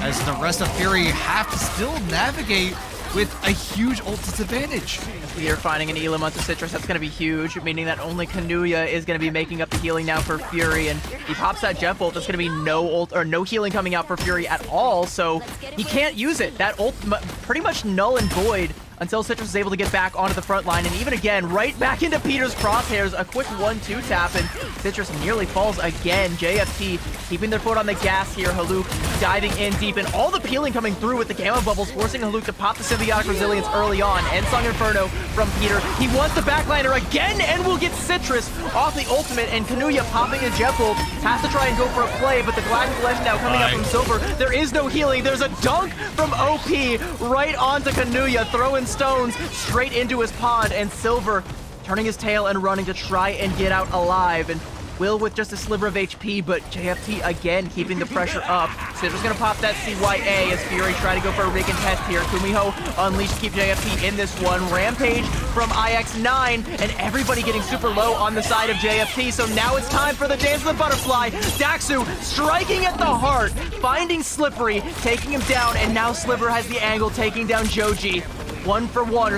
as the rest of Fury have to still navigate with a huge ult disadvantage. We are finding an elim onto Citrus. That's going to be huge, meaning that only Kanuya is going to be making up the healing now for Fury, and he pops that Jet Bolt. There's going to be no ult or no healing coming out for Fury at all, so he can't use it. That ult pretty much null and void until Citrus is able to get back onto the front line, and even again, right back into Peter's crosshairs, a quick 1-2 tap, and Citrus nearly falls again. JFT keeping their foot on the gas here. Haluk diving in deep, and all the peeling coming through with the Gamma Bubbles, forcing Haluk to pop the Symbiotic Resilience early on. Endsong Inferno from Peter. He wants the backliner again, and will get Citrus off the ultimate, and Kanuya popping a Jet Bolt, has to try and go for a play, but the Galactic Legend now coming up from Silver. There is no healing. There's a dunk from OP right onto Kanuya, throwing stones straight into his pod, and Silver turning his tail and running to try and get out alive. And Will with just a sliver of HP, but JFT again keeping the pressure up. Citrus gonna pop that CYA as Fury try to go for a rig and test here. Kumiho unleashed to keep JFT in this one. Rampage from IX9, and everybody getting super low on the side of JFT. So now it's time for the Dance of the Butterfly. Daxu striking at the heart, finding Slippery, taking him down, and now Sliver has the angle, taking down Joji. 2 for 1,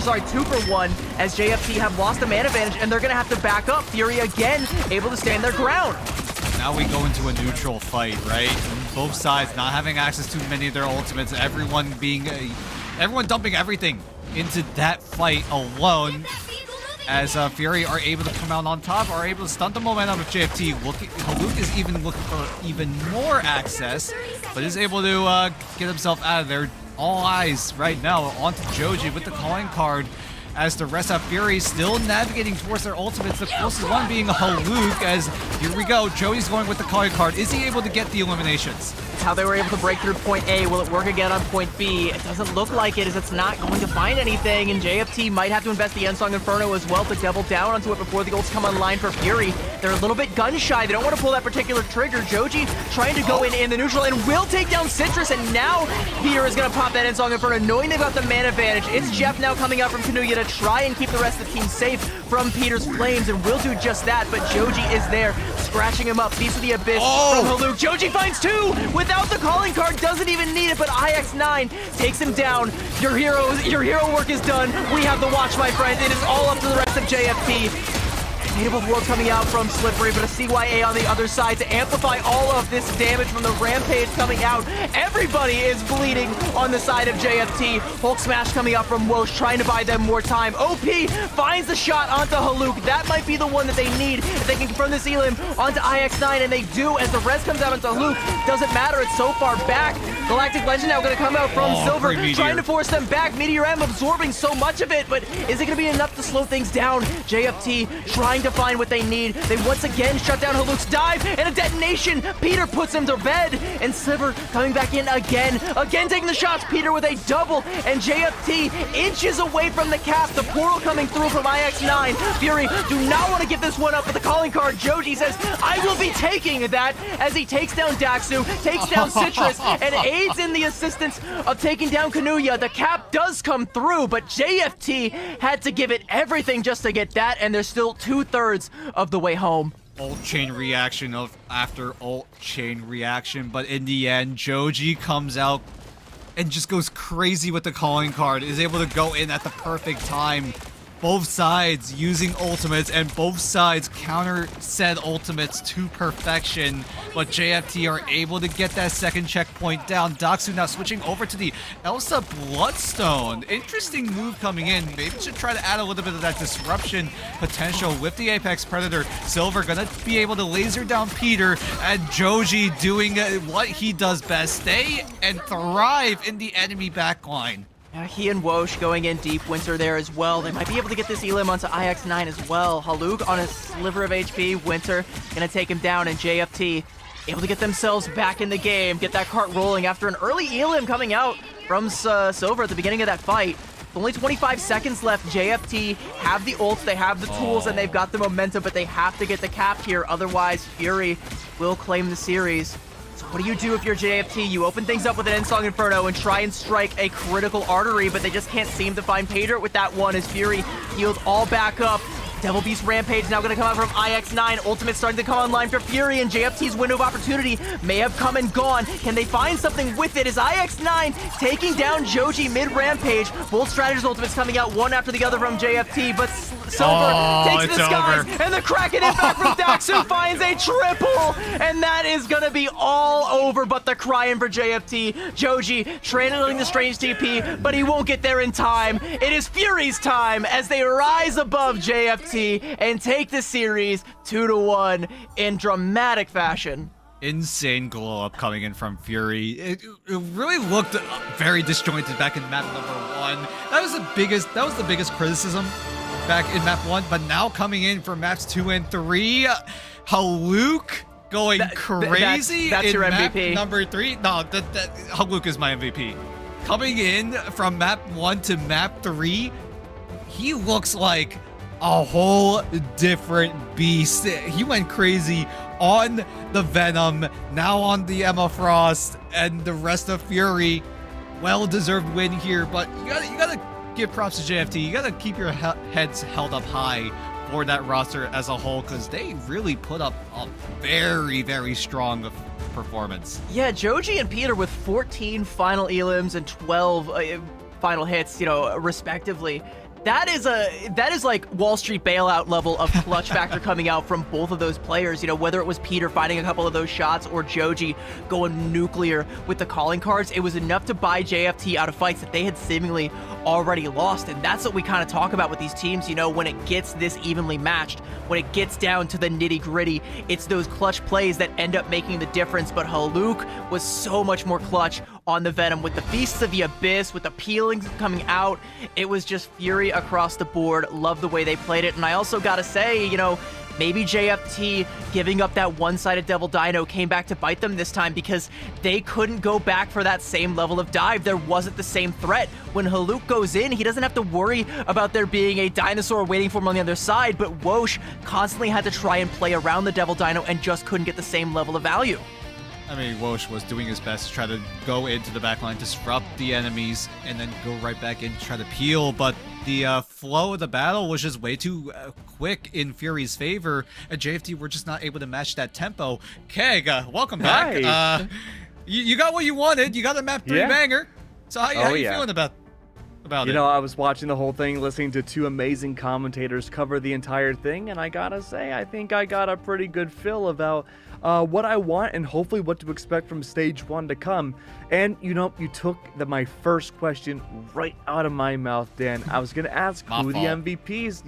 as JFT have lost a man advantage, and they're gonna have to back up. Fury again able to stand their ground. Now we go into a neutral fight, right? And both sides not having access to many of their ultimates, everyone dumping everything into that fight alone. As Fury are able to come out on top, are able to stunt the momentum of JFT. Haluk is even looking for even more access, but is able to get himself out of there. All eyes right now onto Joji with the calling card. as the rest of Fury still navigating towards their ultimates. The closest one being Haluk, as here we go. Joey's going with the calling card. Is he able to get the eliminations? It's how they were able to break through point A. Will it work again on point B? It doesn't look like it, as it's not going to find anything, and JFT might have to invest the Ensong Inferno as well to double down onto it before the ults come online for Fury. They're a little bit gun shy. They don't want to pull that particular trigger. Joji trying to go in the neutral and will take down Citrus, and now Peter is going to pop that Ensong Inferno, knowing they've got the man advantage. It's Jeff now coming out from Kanuya to try and keep the rest of the team safe from Peter's flames, and will do just that, but Joji is there, scratching him up. Beast of the Abyss from Haluk. Joji finds two without the calling card, doesn't even need it, but IX9 takes him down. Your hero work is done. We have the watch, my friend. It is all up to the rest of JFT. Hateable World coming out from Slippery, but a CYA on the other side to amplify all of this damage from the Rampage coming out. Everybody is bleeding on the side of JFT. Hulk Smash coming out from Wosh, trying to buy them more time. OP finds the shot onto Haluk. That might be the one that they need if they can confirm this Elim onto IX9, and they do as the res comes out onto Haluk. Doesn't matter, it's so far back. Galactic Legend now going to come out from Silver, trying to force them back. Meteor M absorbing so much of it, but is it going to be enough to slow things down? JFT trying to find what they need. They once again shut down Haluk's dive, and a detonation. Peter puts him to bed, and Silver coming back in again taking the shots. Peter with a double, and JFT inches away from the cap. The portal coming through from IX9. Fury do not want to give this one up with the calling card. Joji says, I will be taking that, as he takes down Daxu, takes down Citrus, and aids in the assistance of taking down Kanuya. The cap does come through, but JFT had to give it everything just to get that, and they're still 2/3 of the way home. Ult chain reaction after ult chain reaction, but in the end, Joji comes out and just goes crazy with the calling card, is able to go in at the perfect time. Both sides using ultimates, and both sides counter said ultimates to perfection, but JFT are able to get that second checkpoint down. Daxu now switching over to the Elsa Bloodstone. Interesting move coming in. Maybe should try to add a little bit of that disruption potential with the Apex Predator. Silver gonna be able to laser down Peter, and Joji doing what he does best, stay and thrive in the enemy backline. He and Wosh going in deep. Winter there as well. They might be able to get this Elim onto IX9 as well. Haluk on a sliver of HP. Winter gonna take him down, and JFT able to get themselves back in the game. Get that cart rolling after an early Elim coming out from Silver at the beginning of that fight. With only 25 seconds left. JFT have the ults, they have the tools, and they've got the momentum, but they have to get the cap here. Otherwise, Fury will claim the series. What do you do if you're JFT? You open things up with an Ensong Inferno and try and strike a critical artery, but they just can't seem to find pay dirt with that one, as Fury healed all back up. Devil Beast Rampage now going to come out from IX9. Ultimate starting to come online for Fury, and JFT's window of opportunity may have come and gone. Can they find something with it? Is IX9 taking down Joji mid-Rampage? Both strategies ultimates coming out one after the other from JFT, but Silver takes the skies, and the Kraken impact from Daxu finds a triple, and that is going to be all over but the crying for JFT. Joji trailing the strange TP, but he won't get there in time. It is Fury's time as they rise above JFT and take the series 2-1 in dramatic fashion. Insane glow up coming in from Fury. It really looked very disjointed back in map number 1. That was the biggest criticism back in map 1, but now coming in for maps 2 and 3, Haluk going crazy. That's your MVP. Map number 3. No, Haluk is my MVP. Coming in from map 1 to map 3, he looks like a whole different beast. He went crazy on the Venom, now on the Emma Frost, and the rest of Fury. Well-deserved win here, but you gotta give props to JFT. You gotta keep your heads held up high for that roster as a whole, because they really put up a very, very strong performance. Yeah, Joji and Peter with 14 final elims and 12 final hits, respectively. That is like Wall Street bailout level of clutch factor coming out from both of those players. Whether it was Peter finding a couple of those shots or Joji going nuclear with the calling cards, it was enough to buy JFT out of fights that they had seemingly already lost. And that's what we kind of talk about with these teams, you know, when it gets this evenly matched, when it gets down to the nitty gritty, it's those clutch plays that end up making the difference. But Haluk was so much more clutch on the Venom with the Feasts of the Abyss, with the peelings coming out. It was just fury across the board. Love the way they played it. And I also gotta say, you know, maybe JFT giving up that one-sided Devil Dino came back to bite them this time, because they couldn't go back for that same level of dive. There wasn't the same threat. When Haluk goes in, he doesn't have to worry about there being a dinosaur waiting for him on the other side, but Wosh constantly had to try and play around the Devil Dino and just couldn't get the same level of value. I mean, Wosh was doing his best to try to go into the backline, disrupt the enemies, and then go right back in to try to peel, but the flow of the battle was just way too quick in Fury's favor, and JFT were just not able to match that tempo. Keg, welcome back. Hi. You got what you wanted. You got a map 3 banger. So how you feeling about it? You know, I was watching the whole thing, listening to 2 amazing commentators cover the entire thing, and I gotta say, I think I got a pretty good feel about what I want and hopefully what to expect from stage 1 to come. And you know, you took my first question right out of my mouth, Dan. I was gonna ask who the MVPs.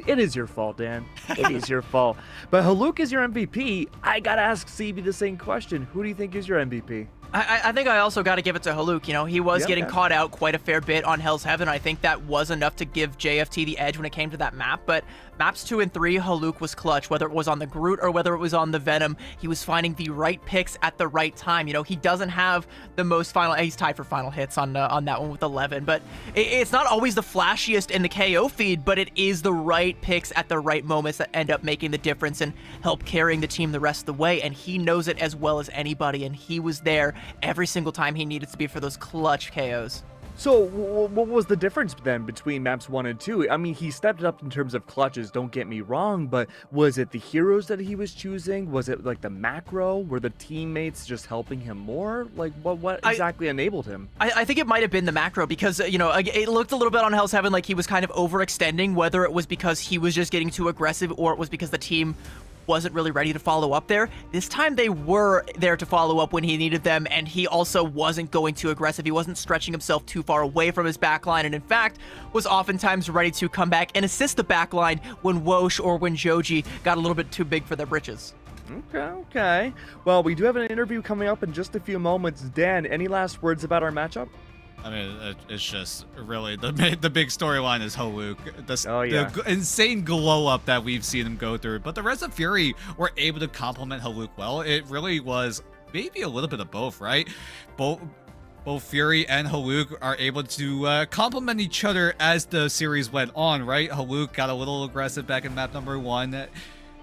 It is your fault, Dan. It is your fault. But Haluk is your MVP. I gotta ask CB the same question. Who do you think is your MVP? I think I also got to give it to Haluk. You know, he was getting caught out quite a fair bit on Hell's Heaven. I think that was enough to give JFT the edge when it came to that map. But maps 2 and 3, Haluk was clutch. Whether it was on the Groot or whether it was on the Venom, he was finding the right picks at the right time. You know, he doesn't have the most final. He's tied for final hits on that one with 11. But it's not always the flashiest in the KO feed, but it is the right picks at the right moments that end up making the difference and help carrying the team the rest of the way. And he knows it as well as anybody. And he was there every single time he needed to be for those clutch KOs. So, what was the difference then between maps 1 and 2? I mean, he stepped it up in terms of clutches, don't get me wrong, but was it the heroes that he was choosing? Was it like the macro? Were the teammates just helping him more? Like, what exactly enabled him? I think it might have been the macro, because, you know, it looked a little bit on Hell's Heaven like he was kind of overextending, whether it was because he was just getting too aggressive or it was because the team wasn't really ready to follow up there. This time they were there to follow up when he needed them, and he also wasn't going too aggressive. He wasn't stretching himself too far away from his backline, and in fact was oftentimes ready to come back and assist the backline when Wosh or when Joji got a little bit too big for their britches. Okay. Well, we do have an interview coming up in just a few moments. Dan, any last words about our matchup? I mean, it's just really the big storyline is Haluk. The insane glow up that we've seen him go through. But the rest of Fury were able to complement Haluk well. It really was maybe a little bit of both, right? Both Fury and Haluk are able to complement each other as the series went on, right? Haluk got a little aggressive back in map number 1.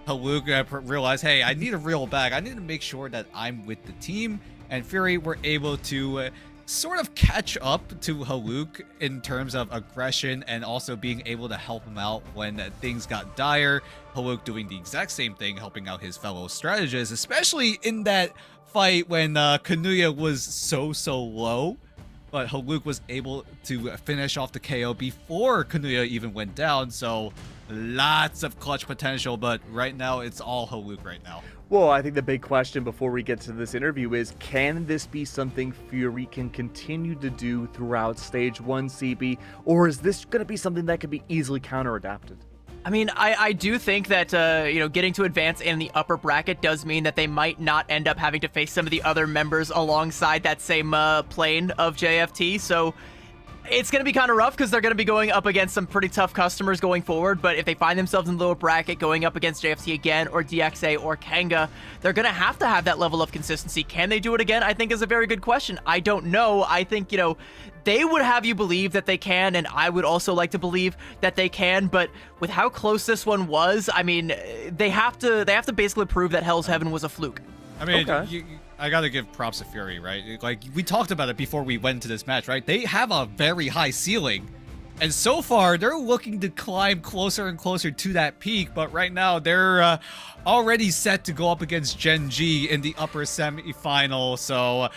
Haluk realized, hey, I need to reel back. I need to make sure that I'm with the team. And Fury were able to sort of catch up to Haluk in terms of aggression and also being able to help him out when things got dire. Haluk doing the exact same thing, helping out his fellow strategists, especially in that fight when Kanuya was so low. But Haluk was able to finish off the KO before Kanuya even went down, so lots of clutch potential, but right now it's all Haluk right now. Well, I think the big question before we get to this interview is, can this be something Fury can continue to do throughout stage 1, CB, or is this going to be something that can be easily counter-adapted? I mean, I do think that, you know, getting to advance in the upper bracket does mean that they might not end up having to face some of the other members alongside that same plane of JFT, so it's going to be kind of rough because they're going to be going up against some pretty tough customers going forward. But if they find themselves in the lower bracket going up against JFT again or DXA or Kanga, they're going to have that level of consistency. Can they do it again? I think is a very good question. I don't know. I think, you know, they would have you believe that they can, and I would also like to believe that they can. But with how close this one was, I mean, they have to basically prove that Hell's Heaven was a fluke. I mean, I gotta give props to Fury, right? Like, we talked about it before we went into this match, right? They have a very high ceiling, and so far, they're looking to climb closer and closer to that peak, but right now, they're already set to go up against Gen G in the upper semifinal, so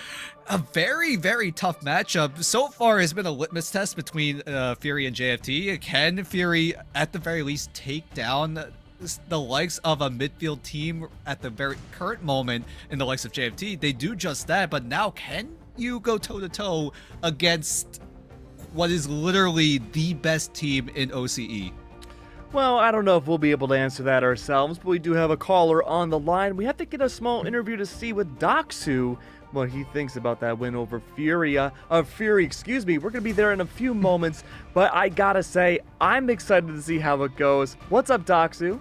a very tough matchup. So far, has been a litmus test between Fury and JFT. Can Fury, at the very least, take down the likes of a midfield team at the very current moment in the likes of JFT? They do just that, but now can you go toe-to-toe against what is literally the best team in OCE? Well, I don't know if we'll be able to answer that ourselves, but we do have a caller on the line. We have to get a small interview to see with Doxu what he thinks about that win over Fury. Excuse me. We're going to be there in a few moments, but I gotta say, I'm excited to see how it goes. What's up, Doxu?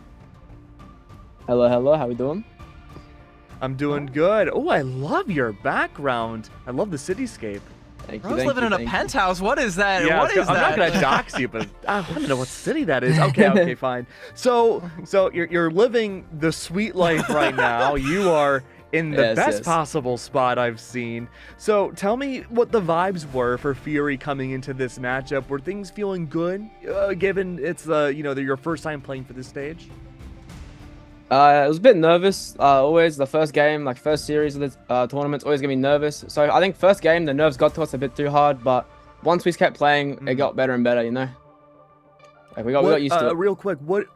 Hello, how we doing? I'm doing good. Oh, I love your background. I love the cityscape. Thank you. Bro's thank living you, in a thank you. penthouse. What is that? Yeah, What is I'm that? not gonna dox you, but I want to know what city that is. Okay, fine. So you're living the sweet life right now. You are in the best possible spot I've seen. So tell me what the vibes were for Fury coming into this matchup. Were things feeling good, given it's your first time playing for this stage? I was a bit nervous. Always the first game, like first series of the tournament's always gonna be nervous. So I think first game the nerves got to us a bit too hard, but once we kept playing, it got better and better. You know, like we got used to it. Real quick, what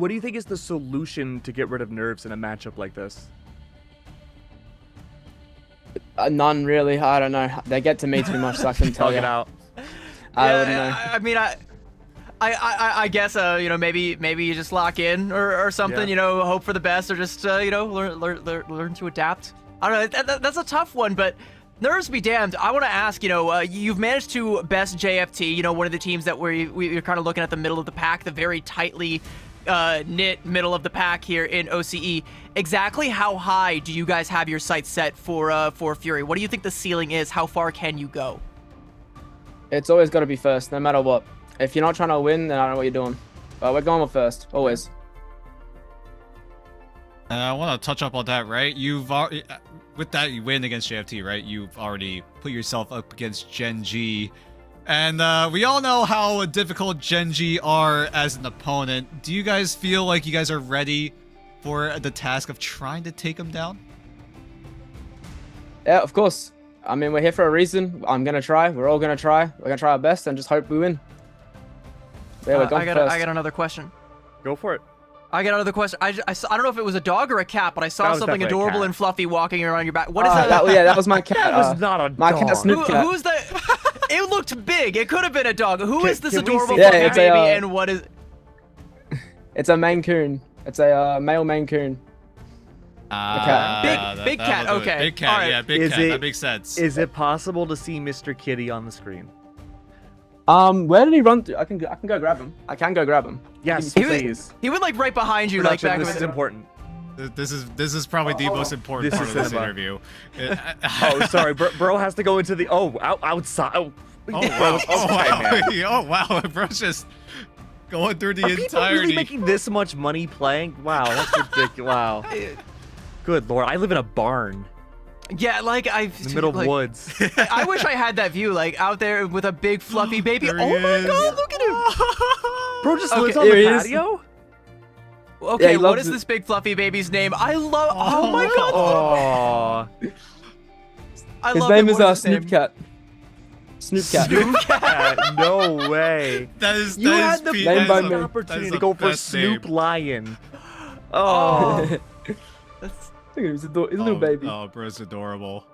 do you think is the solution to get rid of nerves in a matchup like this? None really. I don't know. They get to me too much, so I couldn't tell Talk you. it out. I wouldn't know. I mean, I guess maybe you just lock in or something. Yeah. Hope for the best, or just learn to adapt. I don't know. That's a tough one, but nerves be damned. I want to ask. You've managed to best JFT. One of the teams that we're kind of looking at the middle of the pack, the very tightly knit middle of the pack here in OCE. Exactly how high do you guys have your sights set for Fury? What do you think the ceiling is? How far can you go? It's always got to be first, no matter what. If you're not trying to win, then I don't know what you're doing. But we're going with first, always. I want to touch up on that, right? You've already, with that you win against JFT, right? You've already put yourself up against Gen G. And we all know how difficult Gen G are as an opponent. Do you guys feel like you guys are ready for the task of trying to take them down? Yeah, of course. I mean, we're here for a reason. I'm going to try. We're all going to try. We're going to try our best and just hope we win. Yeah, we're going first. I got another question. Go for it. I got another question. I don't know if it was a dog or a cat, but I saw That was something definitely a adorable cat. and fluffy walking around your back. What is that? That was my cat. That was not a my dog. cat, Snoop Cat. Who's that? It looked big. It could have been a dog. Who is this can we adorable see- fluffy Yeah, it's baby, a, and what is? It's a Maine Coon. It's a male Maine Coon. Big cat, that'll do it. okay. Big cat, All right. yeah, big Is cat. it- That makes sense. Is it possible to see Mr. Kitty on the screen? Where did he run to? I can go grab him. I can go grab him. Yes, He was- please. He went like right behind you, like Production, back this over is there. important. This is probably the most important This part is of this cinema. interview. Oh, sorry. Bro has to go into the outside. Oh, Oh wow! Oh okay, man. wow! Oh wow! Bro's just going through the Are people entirety. really making this much money playing? Wow, that's ridiculous. Wow. Good lord, I live in a barn Yeah, like in the middle of woods. I wish I had that view, like out there with a big fluffy baby. There he Oh my is. god, look at him! Bro just Okay, lives on here the he is. patio? Okay, he what loves is it. this big fluffy baby's name? I love. Oh my god! Oh. I His love name it. is What his Snoop name? Cat. Snoop Cat. Snoop Cat. No way. That is You that had is the Pete- Named that by is me. a- opportunity that is to the go for best Snoop name. Lion. Oh. Look at him, he's a little baby. Oh, bro's adorable.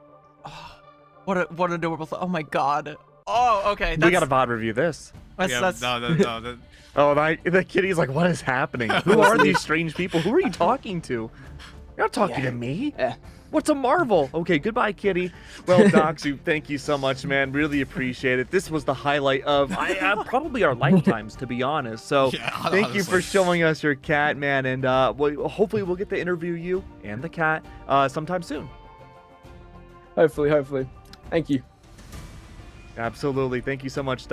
What an adorable. Oh my god. Oh, okay. We That's, gotta VOD review this. That's, Yeah, that's, no. Oh, the kitty's like, what is happening? Who are these strange people? Who are you talking to? You're not talking to me. Yeah. What's a marvel? Okay, goodbye, kitty. Well, Doxu, thank you so much, man. Really appreciate it. This was the highlight of probably our lifetimes, to be honest. So Yeah, thank you for honestly. showing us your cat, man. And hopefully we'll get to interview you and the cat sometime soon. Hopefully. Thank you. Absolutely. Thank you so much.